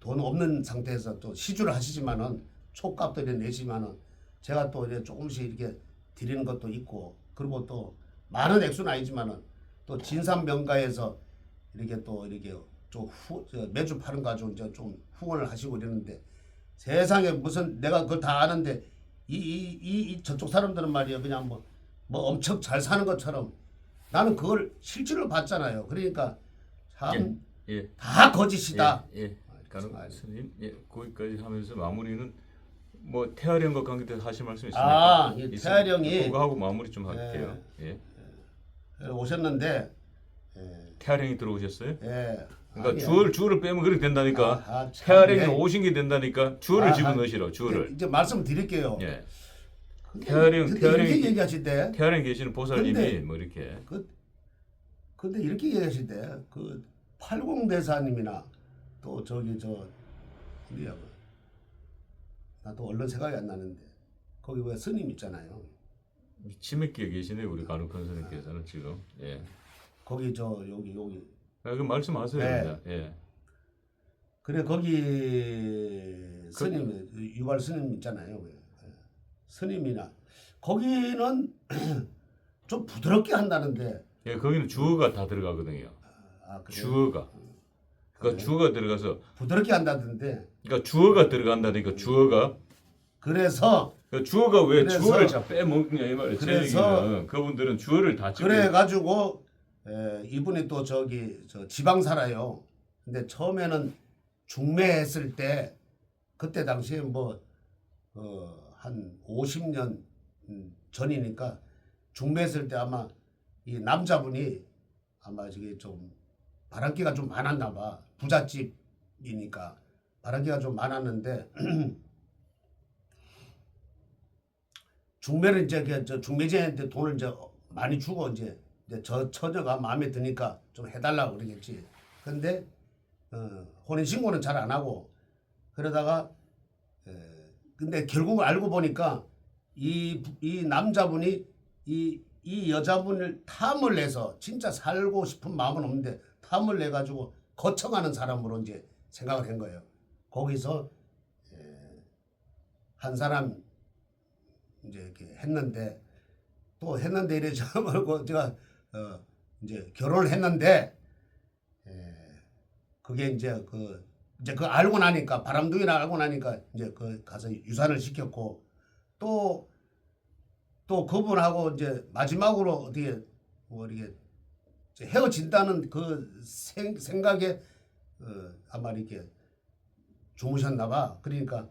돈 없는 상태에서 또 시주를 하시지만은 촉값도 내시면은 제가 또 이제 조금씩 이렇게 드리는 것도 있고 그리고 또 많은 액수는 아니지만은 또 진산명가에서 이렇게 좀 매주 파는 가지고 이제 좀 후원을 하시고 이러는데 세상에 무슨 내가 그걸 다 아는데 이 저쪽 사람들은 말이야 그냥 뭐 엄청 잘 사는 것처럼 나는 그걸 실질로 봤잖아요. 그러니까 참 다 거짓이다. 간혹 스님 거기까지 하면서 마무리는 뭐 태아령과 관계돼서 하실 말씀 있습니까? 태아령이 그거 하고 마무리 좀 할게요. 오셨는데 태아령이 들어오셨어요? 그러니까 주어를 빼면 그렇게 된다니까. 태아령이 오신 게 된다니까. 주어를 집어넣으시라. 주어를. 이제 말씀드릴게요. 태아령 이렇게 얘기하실 때 태아령 계시는 보살님이 뭐 이렇게 근데 이렇게 얘기하시대. 그 팔공대사님이나 또 저기 우리야 나도 얼른 생각이 안 나는데 거기 왜 스님 있잖아요. 치맥기에 계시네 우리 간혹한 선생님께서는 지금. 예. 거기 여기. 아, 그 말씀하세요. 네. 예. 그래 거기 스님 유발 스님 있잖아요. 스님이나 거기는 좀 부드럽게 한다는데. 예, 거기는 주어가 다 들어가거든요. 아, 그래요? 주어가. 그러니까 그래요? 주어가 들어가서. 부드럽게 한다던데. 그러니까 주어가 들어간다니까 주어가. 그래서 그러니까 주어가 왜 그래서- 주어를 자 빼먹냐 이 말이에요. 제 그래서- 얘기는 그분들은 주어를 다 찍고. 그래 가지고 이분이 또 저 지방 살아요. 근데 처음에는 중매했을 때 그때 당시에 한 50년 전이니까 중매했을 때 아마 이 남자분이 아마 저게 좀 바람기가 좀 많았나 봐. 부잣집이니까 바람기가 좀 많았는데 중매를 이제 저 중매제한테 돈을 이제 많이 주고 이제 저 처녀가 마음에 드니까 좀 해달라고 그러겠지. 근데 혼인 신고는 잘 안 하고 그러다가 근데 결국 알고 보니까 이 남자분이 이 여자분을 탐을 내서 진짜 살고 싶은 마음은 없는데 탐을 내 가지고 거쳐가는 사람으로 이제 생각을 한 거예요. 거기서 한 사람 이제 이렇게 했는데 이래 저 말고 제가 이제 결혼을 했는데 그게 이제 그 알고 나니까 바람둥이나 알고 나니까 이제 그 가서 유산을 시켰고 또 그분하고 이제 마지막으로 어떻게 이렇게 헤어진다는 그 생각에 아마 이렇게 주무셨나 봐. 그러니까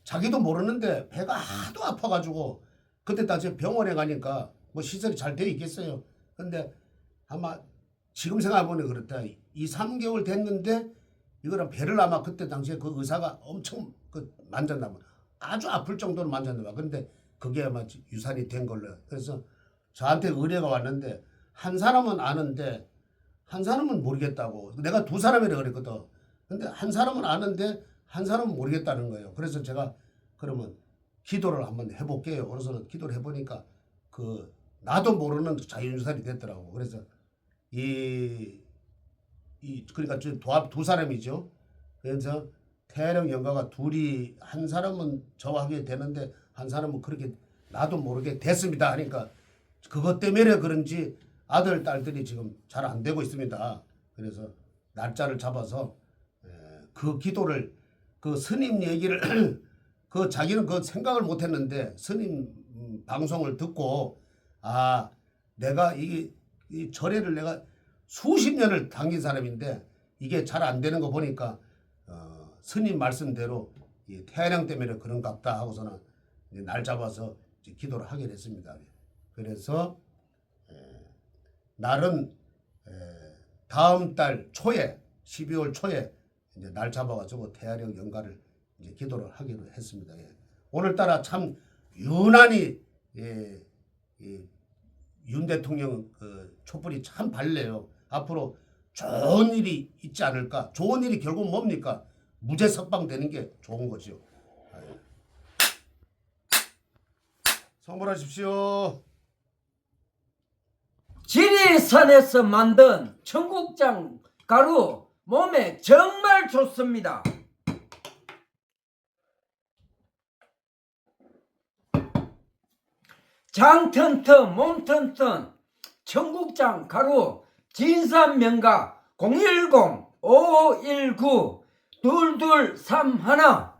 자기도 모르는데 배가 하도 아파가지고 그때 다시 병원에 가니까 뭐 시설이 잘 돼 있겠어요. 근데 아마 지금 생각해보니 그렇다. 2-3개월 됐는데 이거는 배를 아마 그때 당시에 그 의사가 엄청 만졌나 봐. 아주 아플 정도로 만졌나 봐. 근데 그게 아마 유산이 된 걸로. 그래서 저한테 의뢰가 왔는데 한 사람은 아는데 한 사람은 모르겠다고. 내가 두 사람이라 그랬거든. 근데 한 사람은 아는데 한 사람은 모르겠다는 거예요. 그래서 제가 그러면 기도를 한번 해볼게요. 그래서는 기도를 해보니까 나도 모르는 자연유산이 됐더라고. 그래서 그러니까 두 사람이죠. 그래서 태령 영가가 둘이 한 사람은 저와 하게 되는데 한 사람은 그렇게 나도 모르게 됐습니다 하니까 그것 때문에 그런지 아들 딸들이 지금 잘 안 되고 있습니다. 그래서 날짜를 잡아서 그 기도를 그 스님 얘기를 자기는 그 생각을 못했는데 스님 방송을 듣고 내가 이 절에를 내가 수십 년을 당긴 사람인데 이게 잘 안 되는 거 보니까 스님 말씀대로 이 태양 때문에 그런갑다 하고서는 이제 날 잡아서 이제 기도를 하게 됐습니다. 그래서 날은 다음 달 초에 12월 초에 이제 날 잡아가지고 태양령 연가를 이제 기도를 하기로 했습니다. 오늘따라 참 유난히 윤 대통령 촛불이 참 밝네요. 앞으로 좋은 일이 있지 않을까? 좋은 일이 결국 뭡니까? 무죄 석방되는 게 좋은 거죠. 선물하십시오. 지리산에서 만든 청국장 가루 몸에 정말 좋습니다. 장 튼튼 몸 튼튼 청국장 가루 진산명가 010-5519-2231